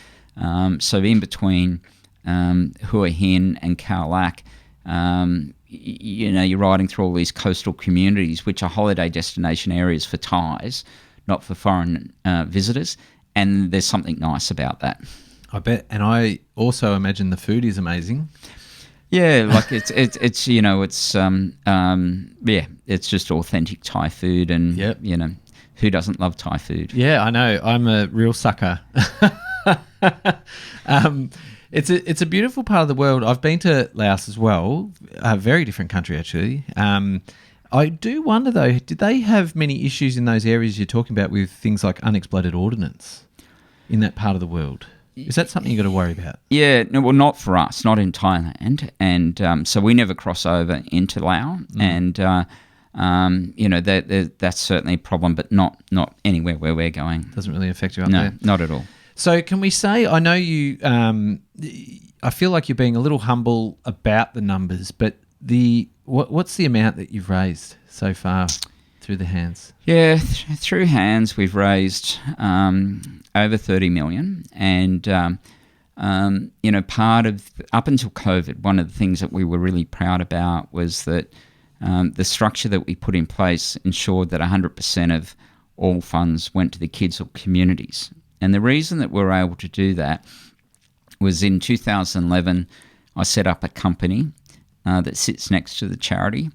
So in between Hua Hin and Khao Lak, you're riding through all these coastal communities, which are holiday destination areas for Thais, not for foreign visitors. And there's something nice about that. I bet. And I also imagine the food is amazing. Yeah, it's just authentic Thai food, and who doesn't love Thai food? Yeah, I know. I'm a real sucker. It's a beautiful part of the world. I've been to Laos as well, a very different country actually. I do wonder though, did they have many issues in those areas you're talking about with things like unexploded ordnance in that part of the world? Is that something you got to worry about? Yeah, no, well, not for us, not in Thailand, and so we never cross over into Laos, and that's certainly a problem, but not anywhere where we're going. Doesn't really affect you up there? No, not at all. So can we say, I know you, I feel like you're being a little humble about the numbers, but what's the amount that you've raised so far through the hands? Yeah, through hands we've raised over 30 million, and part of, up until COVID, one of the things that we were really proud about was that the structure that we put in place ensured that 100% of all funds went to the kids or communities. And the reason that we were able to do that was in 2011, I set up a company that sits next to the charity,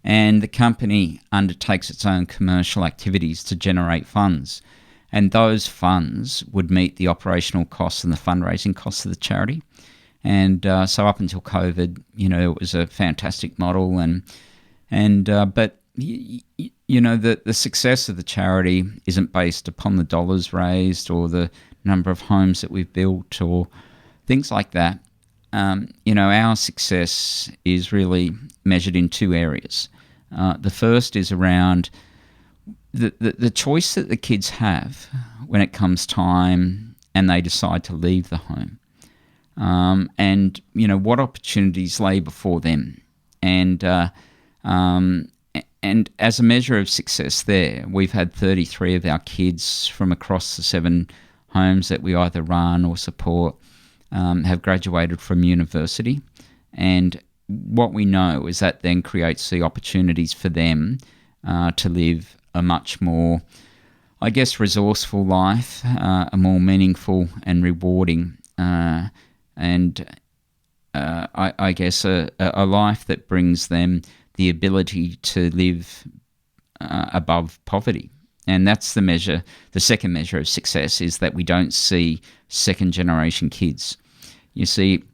and the company undertakes its own commercial activities to generate funds. and those funds would meet the operational costs and the fundraising costs of the charity. And so up until COVID, it was a fantastic model, but the success of the charity isn't based upon the dollars raised or the number of homes that we've built or things like that. Our success is really measured in two areas. The first is around the choice that the kids have when it comes time and they decide to leave the home. And what opportunities lay before them. And as a measure of success there, we've had 33 of our kids from across the 7 homes that we either run or support have graduated from university. And what we know is that then creates the opportunities for them to live a much more, I guess, resourceful life, a more meaningful and rewarding I guess a life that brings them the ability to live above poverty. And that's the measure. The second measure of success is that we don't see second generation kids. You see,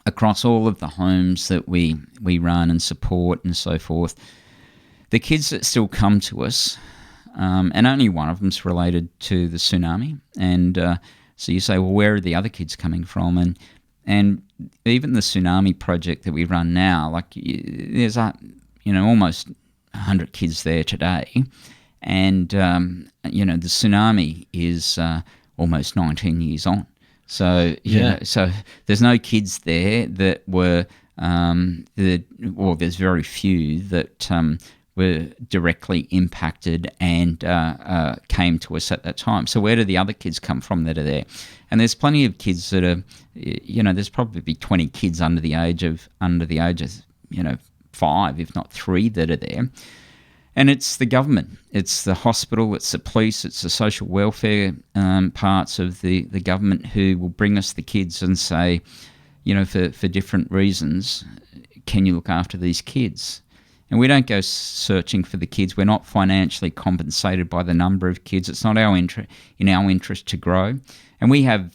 across all of the homes that we run and support and so forth, the kids that still come to us, and only one of them's related to the tsunami. And so you say, well, where are the other kids coming from? And even the tsunami project that we run now, like there's almost 100 kids there today, and the tsunami is almost 19 years on. So so there's no kids there that were there's very few that were directly impacted and came to us at that time. So where do the other kids come from that are there? And there's plenty of kids that are, there's probably 20 kids under the age of 5, if not 3, that are there. And it's the government, it's the hospital, it's the police, it's the social welfare parts of the government who will bring us the kids and say, for different reasons, can you look after these kids? And we don't go searching for the kids. We're not financially compensated by the number of kids. It's not in our interest to grow. And we have,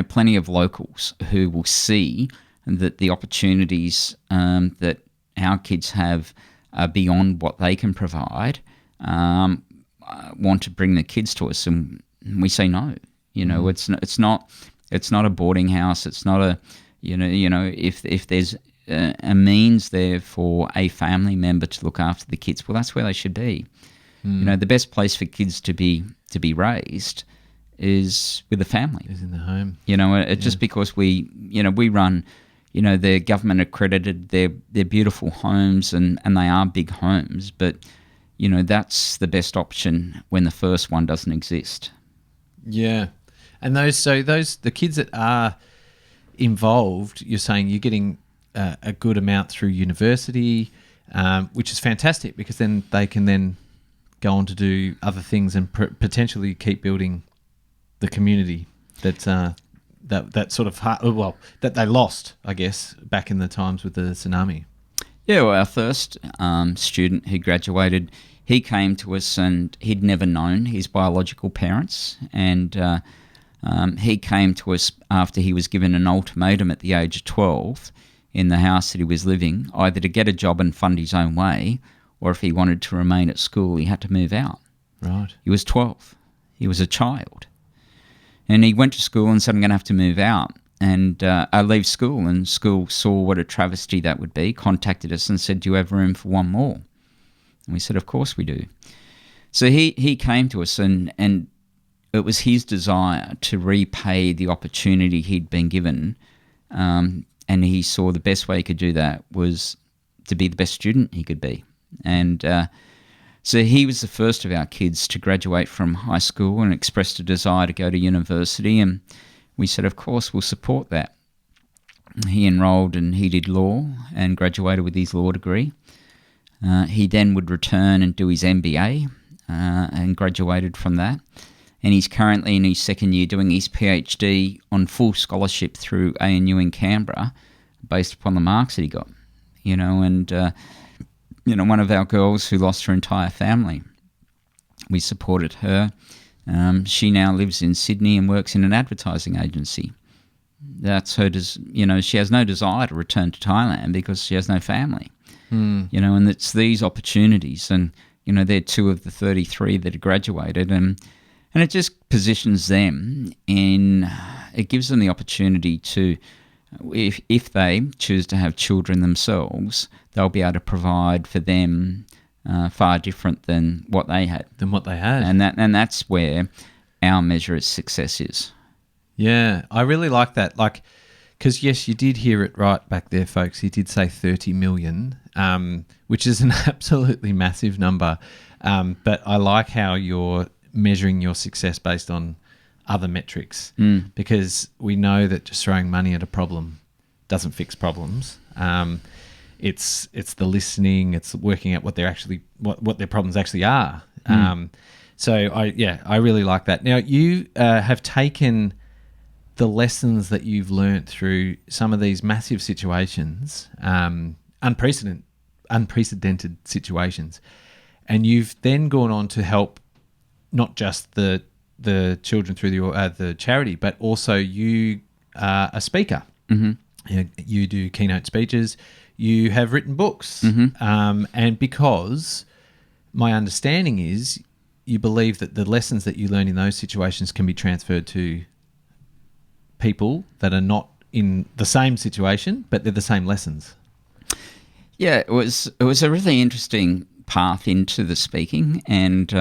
plenty of locals who will see that the opportunities that our kids have beyond what they can provide, want to bring the kids to us, and we say no. It's not a boarding house. It's not a if there's a means there for a family member to look after the kids, well, that's where they should be. The best place for kids to be raised is with a family. Is in the home. Just because we run. They're government accredited, they're beautiful homes and they are big homes, but, that's the best option when the first one doesn't exist. Yeah. And the kids that are involved, you're saying you're getting a good amount through university, which is fantastic because then they can then go on to do other things and potentially keep building the community that sort of that they lost, I guess, back in the times with the tsunami. Yeah, well, our first student who graduated, he came to us and he'd never known his biological parents, and he came to us after he was given an ultimatum at the age of 12 in the house that he was living, either to get a job and fund his own way, or if he wanted to remain at school, he had to move out. Right. He was 12. He was a child. And he went to school and said, I'm going to have to move out. And I leave school, and school saw what a travesty that would be, contacted us and said, do you have room for one more? And we said, of course we do. So he came to us, and it was his desire to repay the opportunity he'd been given, and he saw the best way he could do that was to be the best student he could be. And so he was the first of our kids to graduate from high school and expressed a desire to go to university, and we said, of course, we'll support that. He enrolled and he did law and graduated with his law degree. He then would return and do his MBA and graduated from that. And he's currently in his second year doing his PhD on full scholarship through ANU in Canberra based upon the marks that he got. One of our girls who lost her entire family, we supported her She now lives in Sydney and works in an advertising agency. That's her. She has no desire to return to Thailand because she has no family. And it's these opportunities, and they're 2 of the 33 that have graduated, and it just positions them it gives them the opportunity to, if they choose to have children themselves, they'll be able to provide for them far different than what they had. And that's where our measure of success is. Yeah, I really like that. Because yes, you did hear it right back there, folks. He did say 30 million, which is an absolutely massive number. But I like how you're measuring your success based on other metrics, because we know that just throwing money at a problem doesn't fix problems. It's the listening. It's working out what their problems actually are. So I really like that. Now you have taken the lessons that you've learnt through some of these massive situations, unprecedented situations, and you've then gone on to help not just the children through the charity, but also you are a speaker. You do keynote speeches. You have written books, and because my understanding is you believe that the lessons that you learn in those situations can be transferred to people that are not in the same situation, but they're the same lessons. Yeah, it was a really interesting path into the speaking, and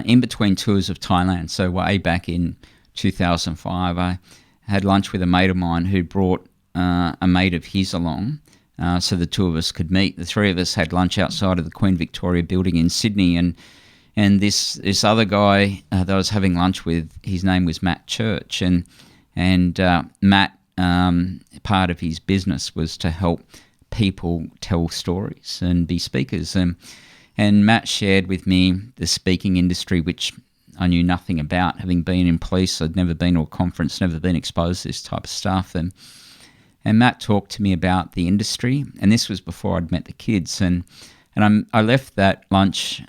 in between tours of Thailand, so way back in 2005, I had lunch with a mate of mine who brought a mate of his along, so the 2 of us could meet. The 3 of us had lunch outside of the Queen Victoria building in Sydney, and this other guy that I was having lunch with, his name was Matt Church, and Matt, part of his business was to help people tell stories and be speakers. And Matt shared with me the speaking industry, which I knew nothing about. Having been in police, I'd never been to a conference, never been exposed to this type of stuff. And Matt talked to me about the industry, and this was before I'd met the kids. And I left that lunch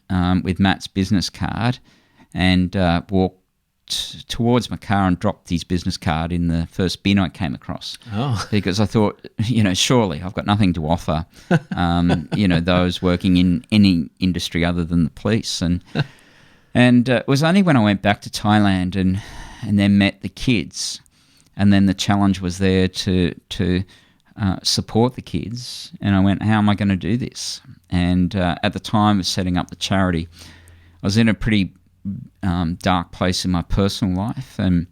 with Matt's business card and walked towards my car and dropped his business card in the first bin I came across. Because I thought, surely I've got nothing to offer, those working in any industry other than the police. And it was only when I went back to Thailand and then met the kids, and then the challenge was there to support the kids. And I went, how am I going to do this? And at the time of setting up the charity, I was in a pretty dark place in my personal life, and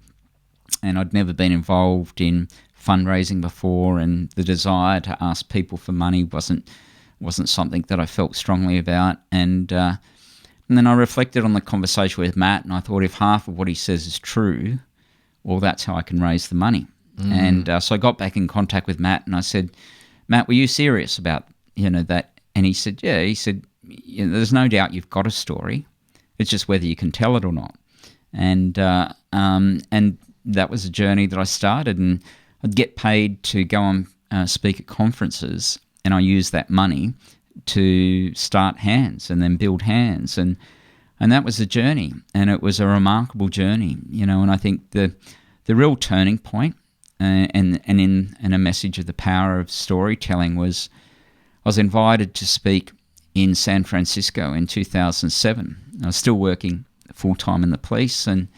I'd never been involved in fundraising before, and the desire to ask people for money wasn't something that I felt strongly about. And then I reflected on the conversation with Matt, and I thought, if half of what he says is true, well, that's how I can raise the money. And so I got back in contact with Matt, and I said, Matt, were you serious about that? And he said, yeah. He said, there's no doubt you've got a story. It's just whether you can tell it or not. And that was a journey that I started, and I'd get paid to go and speak at conferences, and I used that money to start Hands and then build Hands. And that was a journey, and it was a remarkable journey, and I think the real turning point and a message of the power of storytelling was I was invited to speak in San Francisco in 2007. I was still working full-time in the police, and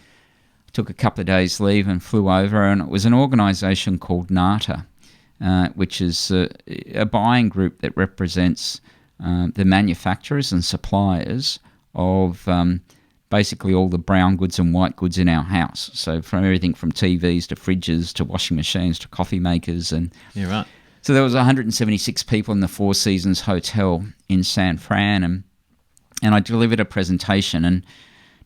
took a couple of days leave and flew over, and it was an organisation called NATA, which is a buying group that represents the manufacturers and suppliers of basically all the brown goods and white goods in our house. So from everything from TVs to fridges to washing machines to coffee makers. And yeah, right. So there was 176 people in the Four Seasons Hotel in San Fran, and I delivered a presentation and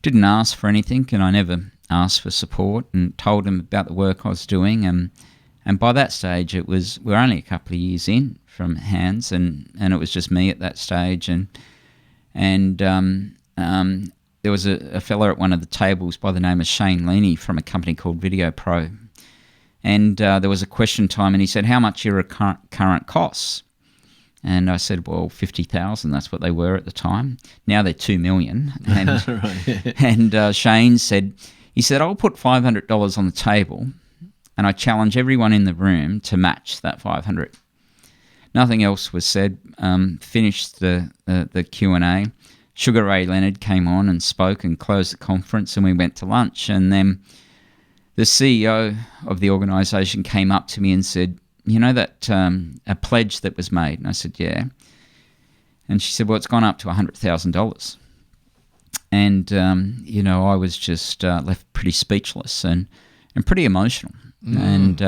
didn't ask for anything, and I never asked for support, and told them about the work I was doing. And by that stage, we're only a couple of years in from Hands, and it was just me at that stage. And there was a fella at one of the tables by the name of Shane Leaney from a company called Video Pro. And there was a question time, and he said, how much are your current costs? And I said, well, 50,000, that's what they were at the time. Now they're 2 million. And, Right. and Shane said, I'll put $500 on the table and I challenge everyone in the room to match that 500. Nothing else was said. Finished the Q&A. Sugar Ray Leonard came on and spoke and closed the conference, and we went to lunch. And then the CEO of the organisation came up to me and said, you know that a pledge that was made? And I said, yeah. And she said, well, it's gone up to $100,000. And, I was just left pretty speechless and pretty emotional. And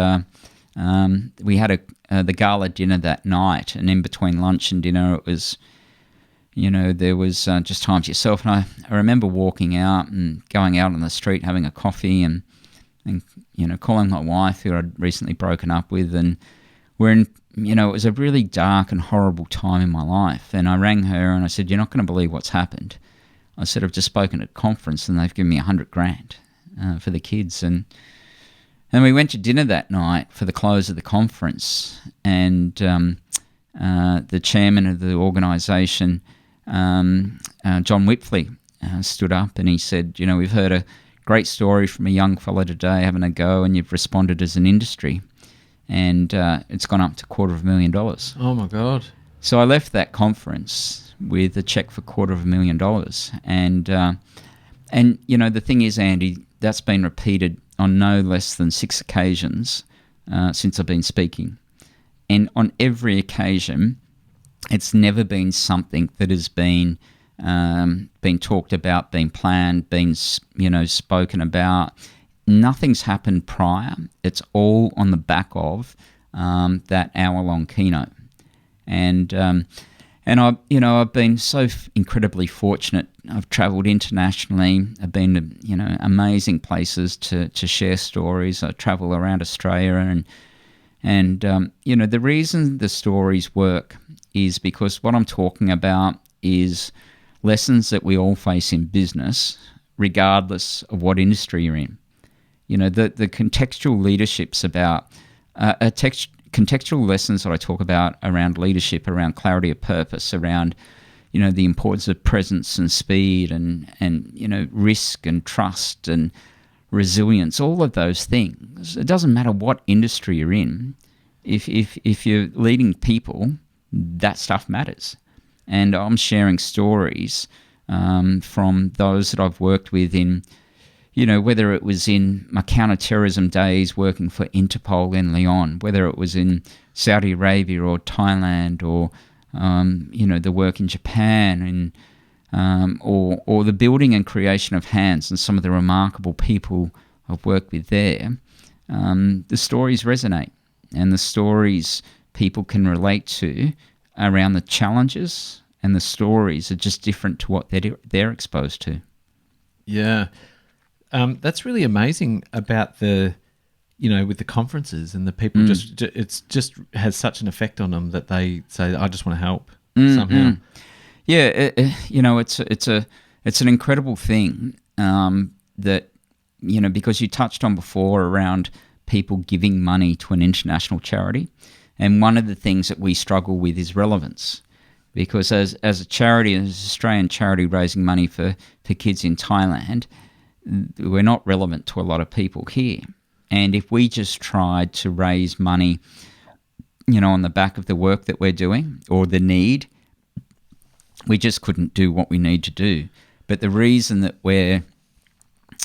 we had the gala dinner that night, and in between lunch and dinner it was, there was just time to yourself. And I remember walking out and going out on the street having a coffee and calling my wife, who I'd recently broken up with, and we're in, it was a really dark and horrible time in my life. And I rang her and I said, you're not going to believe what's happened. I said, I've just spoken at a conference and they've given me $100,000 for the kids. And we went to dinner that night for the close of the conference, and the chairman of the organisation, John Whipley, stood up and he said, we've heard a great story from a young fella today having a go, and you've responded as an industry, and it's gone up to $250,000. Oh my God. So I left that conference with a cheque for $250,000. And the thing is, Andy, that's been repeated on no less than 6 occasions since I've been speaking. And on every occasion, it's never been something that has been talked about, been planned, been spoken about. Nothing's happened prior. It's all on the back of that hour-long keynote. And I've been so incredibly fortunate. I've travelled internationally. I've been to amazing places to share stories. I travel around Australia, and the reason the stories work is because what I'm talking about is lessons that we all face in business, regardless of what industry you're in. The contextual leadership's about contextual lessons that I talk about around leadership, around clarity of purpose, around the importance of presence and speed and risk and trust and resilience, all of those things. It doesn't matter what industry you're in. If you're leading people, that stuff matters. And I'm sharing stories from those that I've worked with in, whether it was in my counter-terrorism days working for Interpol in Lyon, whether it was in Saudi Arabia or Thailand, or the work in Japan, and or the building and creation of Hands and some of the remarkable people I've worked with there. The stories resonate, and the stories people can relate to around the challenges, and the stories are just different to what they're exposed to. Yeah. That's really amazing about the, with the conferences and the people it's just has such an effect on them that they say, I just want to help somehow. Yeah. It's an incredible thing that, because you touched on before around people giving money to an international charity. And one of the things that we struggle with is relevance. Because as a charity, as an Australian charity raising money for kids in Thailand, we're not relevant to a lot of people here. And if we just tried to raise money, on the back of the work that we're doing or the need, we just couldn't do what we need to do. But the reason that we're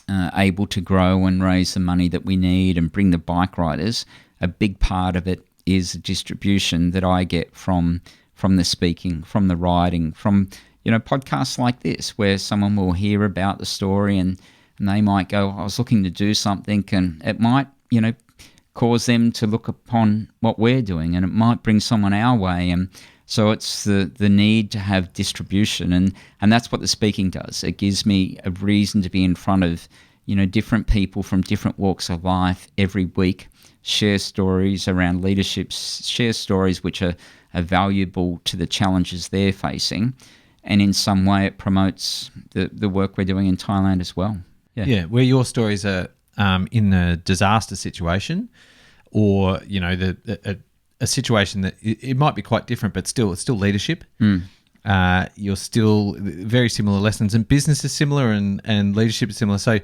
able to grow and raise the money that we need and bring the bike riders, a big part of it is the distribution that I get from the speaking, from the writing, from podcasts like this, where someone will hear about the story and they might go, I was looking to do something, and it might cause them to look upon what we're doing, and it might bring someone our way. And so it's the need to have distribution, and that's what the speaking does. It gives me a reason to be in front of different people from different walks of life every week, share stories around leadership, share stories which are valuable to the challenges they're facing, and in some way it promotes the work we're doing in Thailand as well. Yeah, where your stories are in a disaster situation, or a situation that it might be quite different, but still, it's still leadership. You're still very similar lessons, and business is similar, and leadership is similar. So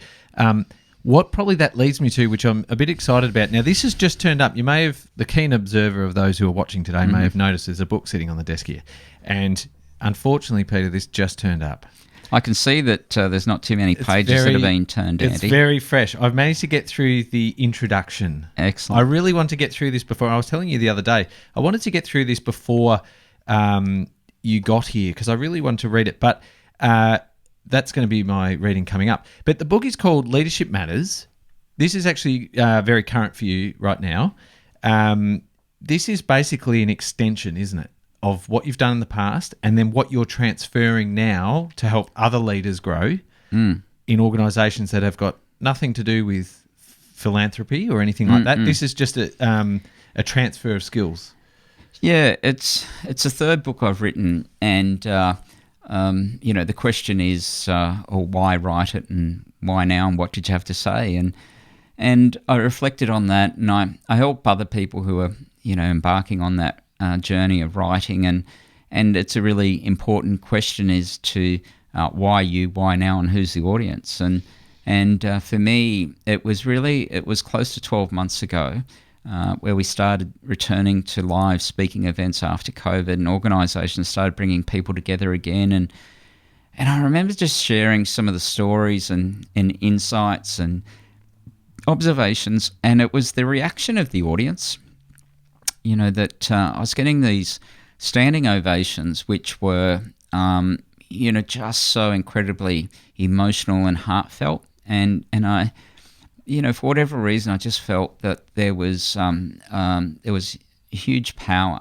what probably that leads me to, which I'm a bit excited about. Now, this has just turned up. You may have, the keen observer of those who are watching today may have noticed there's a book sitting on the desk here. And unfortunately, Peter, this just turned up. I can see that there's not too many pages that have been turned, Andy. It's very fresh. I've managed to get through the introduction. Excellent. I really want to get through this before. I was telling you the other day, I wanted to get through this before you got here because I really want to read it. But that's going to be my reading coming up. But the book is called Leadership Matters. This is actually very current for you right now. This is basically an extension, isn't it, of what you've done in the past and then what you're transferring now to help other leaders grow in organisations that have got nothing to do with philanthropy or anything like that. This is just a transfer of skills. Yeah, it's a third book I've written, and the question is, why write it, and why now, and what did you have to say? And I reflected on that, and I help other people who are embarking on that journey of writing, and it's a really important question is to why you, why now, and who's the audience? And for me, it was close to 12 months ago where we started returning to live speaking events after COVID, and organisations started bringing people together again. And I remember just sharing some of the stories and insights and observations, and it was the reaction of the audience, that I was getting these standing ovations, which were, just so incredibly emotional and heartfelt. And I, for whatever reason, I just felt that there was huge power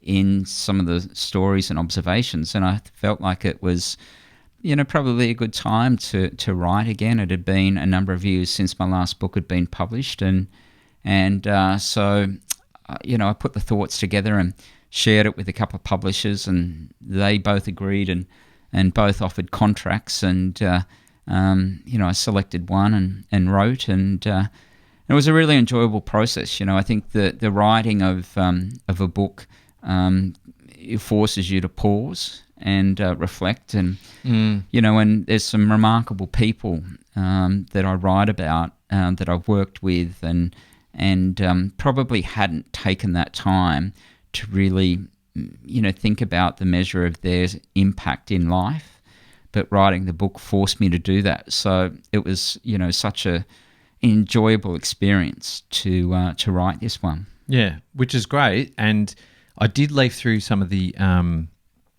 in some of the stories and observations, and I felt like it was, probably a good time to write again. It had been a number of years since my last book had been published, and so I put the thoughts together and shared it with a couple of publishers, and they both agreed and both offered contracts, and I selected one and wrote, and it was a really enjoyable process. I think the writing of a book it forces you to pause and reflect, and and there's some remarkable people that I write about that I've worked with, and probably hadn't taken that time to really think about the measure of their impact in life, but writing the book forced me to do that. So it was such a enjoyable experience to write this one. Yeah, which is great. And I did leaf through some of the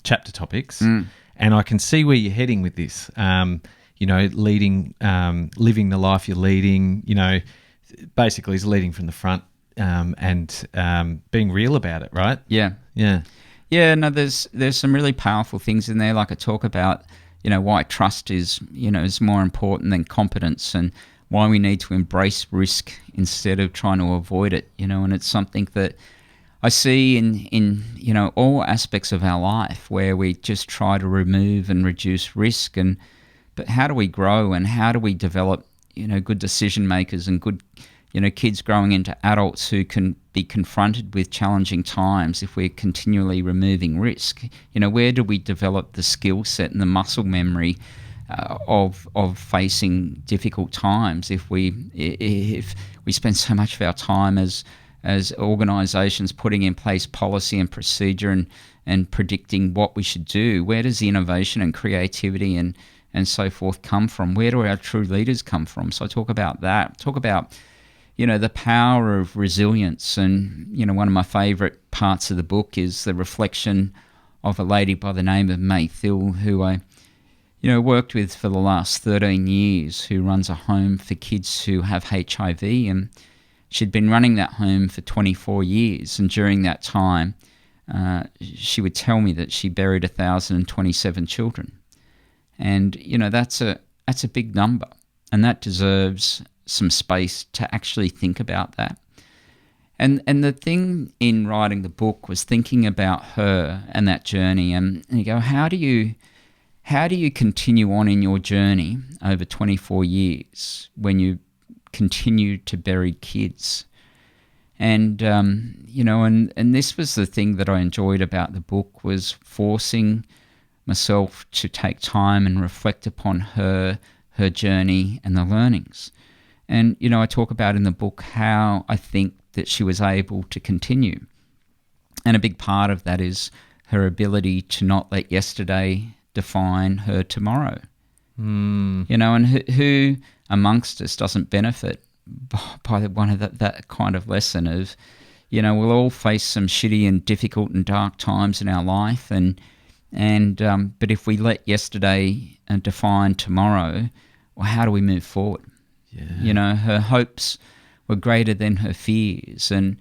chapter topics, and I can see where you're heading with this. Leading, living the life you're leading, basically is leading from the front, and being real about it, right? Yeah. No, there's some really powerful things in there. Like I talk about, why trust is more important than competence, and why we need to embrace risk instead of trying to avoid it. And it's something that I see in all aspects of our life where we just try to remove and reduce risk, but how do we grow, and how do we develop good decision makers and good kids growing into adults who can be confronted with challenging times if we're continually removing risk? Where do we develop the skill set and the muscle memory of facing difficult times if we spend so much of our time as organisations putting in place policy and procedure and predicting what we should do? Where does the innovation and creativity and so forth come from? Where do our true leaders come from? So I talk about that. Talk about the power of resilience. And one of my favourite parts of the book is the reflection of a lady by the name of May Thill, who I worked with for the last 13 years, who runs a home for kids who have HIV, and she'd been running that home for 24 years, and during that time she would tell me that she buried 1,027 children. And that's a big number, and that deserves some space to actually think about that. And the thing in writing the book was thinking about her and that journey, and you go, how do you continue on in your journey over 24 years when you continue to bury kids? And and this was the thing that I enjoyed about the book, was forcing myself to take time and reflect upon her journey and the learnings. And I talk about in the book how I think that she was able to continue, and a big part of that is her ability to not let yesterday define her tomorrow. And who amongst us doesn't benefit by one of that kind of lesson of, we'll all face some shitty and difficult and dark times in our life, but if we let yesterday define tomorrow, well, how do we move forward? Yeah. Her hopes were greater than her fears, and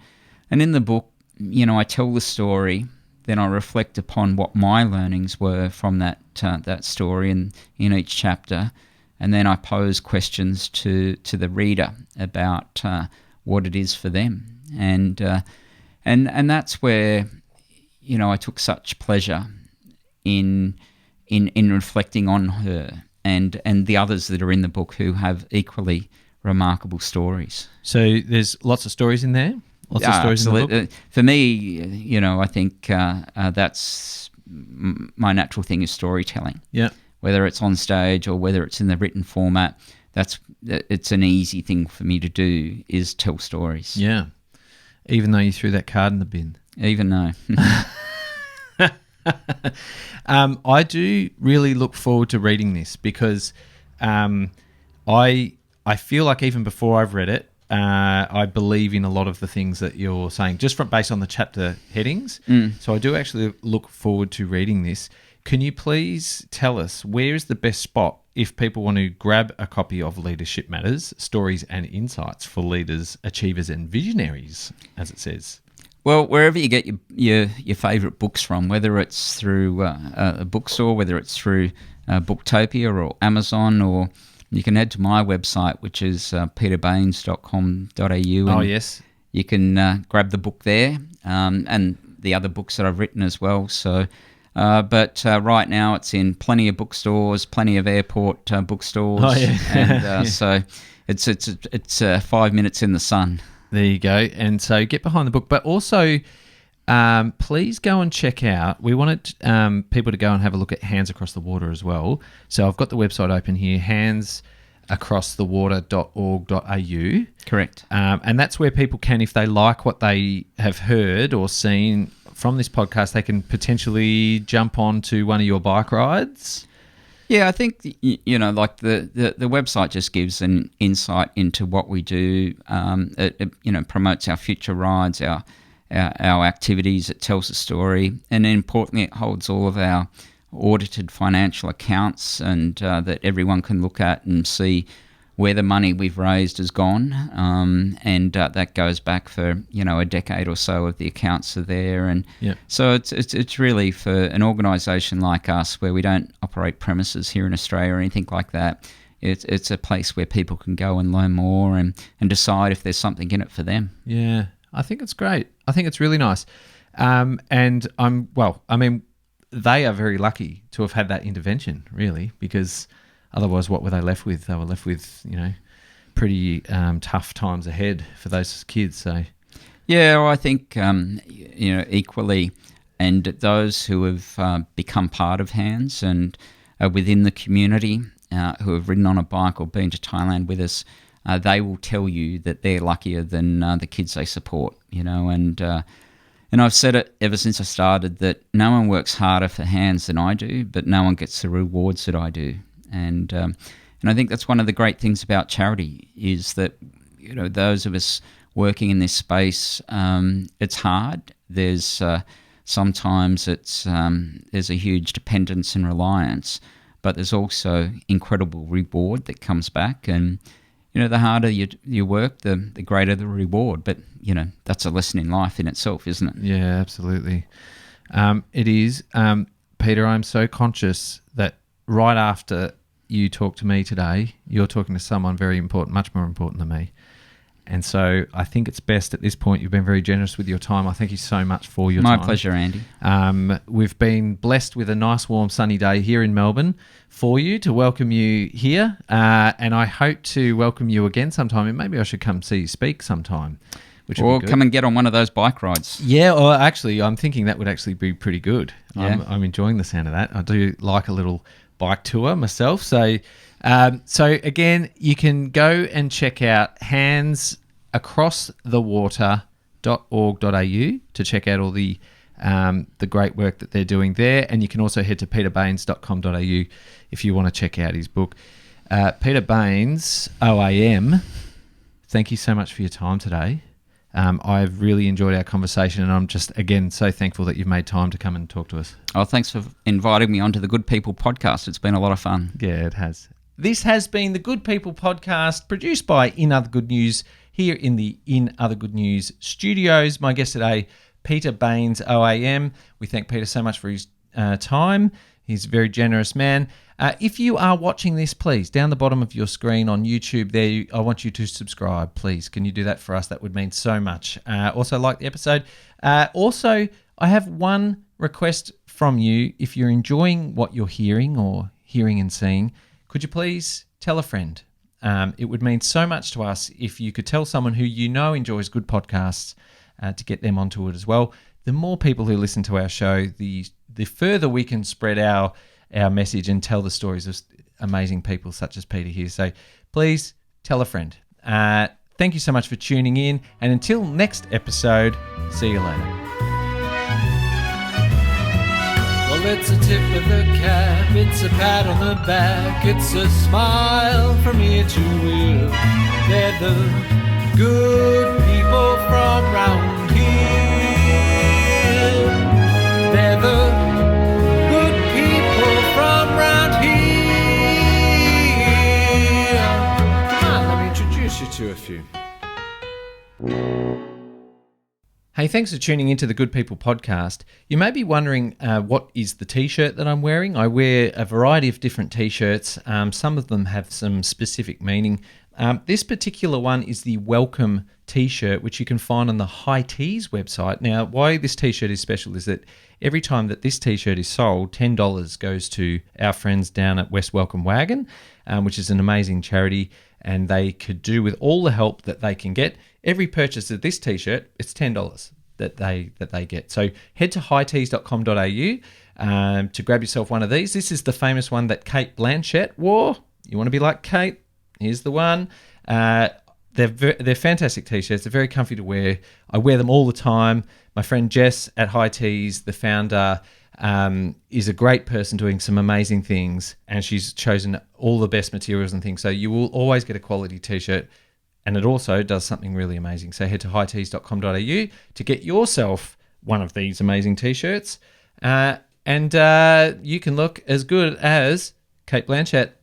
in the book, I tell the story, then I reflect upon what my learnings were from that story in each chapter, and then I pose questions to the reader about what it is for them, and that's where I took such pleasure in reflecting on her and the others that are in the book who have equally remarkable stories. So there's lots of stories in there. Lots of stories absolutely. in the book. For me, I think that's my natural thing is storytelling. Yeah. Whether it's on stage or whether it's in the written format, it's an easy thing for me to do, is tell stories. Yeah. Even though you threw that card in the bin. Even though. I do really look forward to reading this because I feel like even before I've read it, I believe in a lot of the things that you're saying, just based on the chapter headings. So I do actually look forward to reading this. Can you please tell us where is the best spot if people want to grab a copy of Leadership Matters, Stories and Insights for Leaders, Achievers and Visionaries, as it says? Well, wherever you get your favourite books from, whether it's through a bookstore, whether it's through Booktopia or Amazon, or you can head to my website, which is peterbaines.com.au. Oh, yes. You can grab the book there, and the other books that I've written as well. So, but right now it's in plenty of bookstores, plenty of airport bookstores. Oh, yeah. And Yeah. so it's 5 minutes in the sun. There you go. And so get behind the book. But also, please go and check out, we wanted people to go and have a look at Hands Across the Water as well. So I've got the website open here, handsacrossthewater.org.au. Correct. And that's where people can, if they like what they have heard or seen from this podcast, they can potentially jump on to one of your bike rides. Yeah, I think, like the website just gives an insight into what we do. It promotes our future rides, our activities. It tells a story. And then importantly, it holds all of our audited financial accounts, and that everyone can look at and see where the money we've raised has gone. And that goes back for, a decade or so of the accounts are there. And so it's really for an organisation like us, where we don't operate premises here in Australia or anything like that. It's a place where people can go and learn more and decide if there's something in it for them. Yeah, I think it's great. I think it's really nice. And they are very lucky to have had that intervention, really, because otherwise, what were they left with? They were left with, pretty tough times ahead for those kids. So, yeah, well, I think equally, and those who have become part of Hands and are within the community, who have ridden on a bike or been to Thailand with us, they will tell you that they're luckier than the kids they support. And I've said it ever since I started, that no one works harder for Hands than I do, but no one gets the rewards that I do. And I think that's one of the great things about charity, is that those of us working in this space, it's hard. There's sometimes there's a huge dependence and reliance, but there's also incredible reward that comes back. And the harder you work, the greater the reward. But that's a lesson in life in itself, isn't it? Yeah, absolutely. It is. Peter, I'm so conscious that right after you talk to me today, you're talking to someone very important, much more important than me. And so I think it's best at this point. You've been very generous with your time. I thank you so much for your time. My pleasure, Andy. We've been blessed with a nice, warm, sunny day here in Melbourne for you, to welcome you here. And I hope to welcome you again sometime. And maybe I should come see you speak sometime. which would Or be good. come and get on one of those bike rides. Yeah, or actually, I'm thinking that would actually be pretty good. Yeah. I'm enjoying the sound of that. I do like a little bike tour myself. So again, you can go and check out handsacrossthewater.org.au to check out all the great work that they're doing there. And you can also head to peterbaines.com.au if you want to check out his book. Peter Baines, OAM, thank you so much for your time today. I've really enjoyed our conversation, and I'm just, again, so thankful that you've made time to come and talk to us. Oh, thanks for inviting me onto the Good People podcast. It's been a lot of fun. Yeah, it has. This has been the Good People podcast, produced by In Other Good News here in the In Other Good News studios. My guest today, Peter Baines, OAM. We thank Peter so much for his time. He's a very generous man. If you are watching this, please, down the bottom of your screen on YouTube there, I want you to subscribe, please. Can you do that for us? That would mean so much. Also, like the episode. Also, I have one request from you. If you're enjoying what you're hearing or hearing and seeing, could you please tell a friend? It would mean so much to us if you could tell someone who you know enjoys good podcasts to get them onto it as well. The more people who listen to our show, the further we can spread our message and tell the stories of amazing people such as Peter here. So please tell a friend. Thank you so much for tuning in. And until next episode, see you later. Well, it's a tip of the cap, it's a pat on the back, it's a smile from ear to ear. They're the good people from round here. They're the good people from round here. Come on, let me introduce you to a few. Hey, thanks for tuning into the Good People podcast. You may be wondering what is the T-shirt that I'm wearing. I wear a variety of different T-shirts. Some of them have some specific meaning. This particular one is the Welcome T-shirt, which you can find on the High Teas website. Now, why this T-shirt is special is that every time that this T-shirt is sold, $10 goes to our friends down at West Welcome Wagon, which is an amazing charity, and they could do with all the help that they can get. Every purchase of this T-shirt, it's $10 that they get. So head to highteas.com.au to grab yourself one of these. This is the famous one that Cate Blanchett wore. You want to be like Cate? Here's the one. They're fantastic T-shirts. They're very comfy to wear. I wear them all the time. My friend Jess at High Teas, the founder, is a great person doing some amazing things, and she's chosen all the best materials and things. So you will always get a quality T-shirt, and it also does something really amazing. So head to highteas.com.au to get yourself one of these amazing T-shirts, and you can look as good as Cate Blanchett.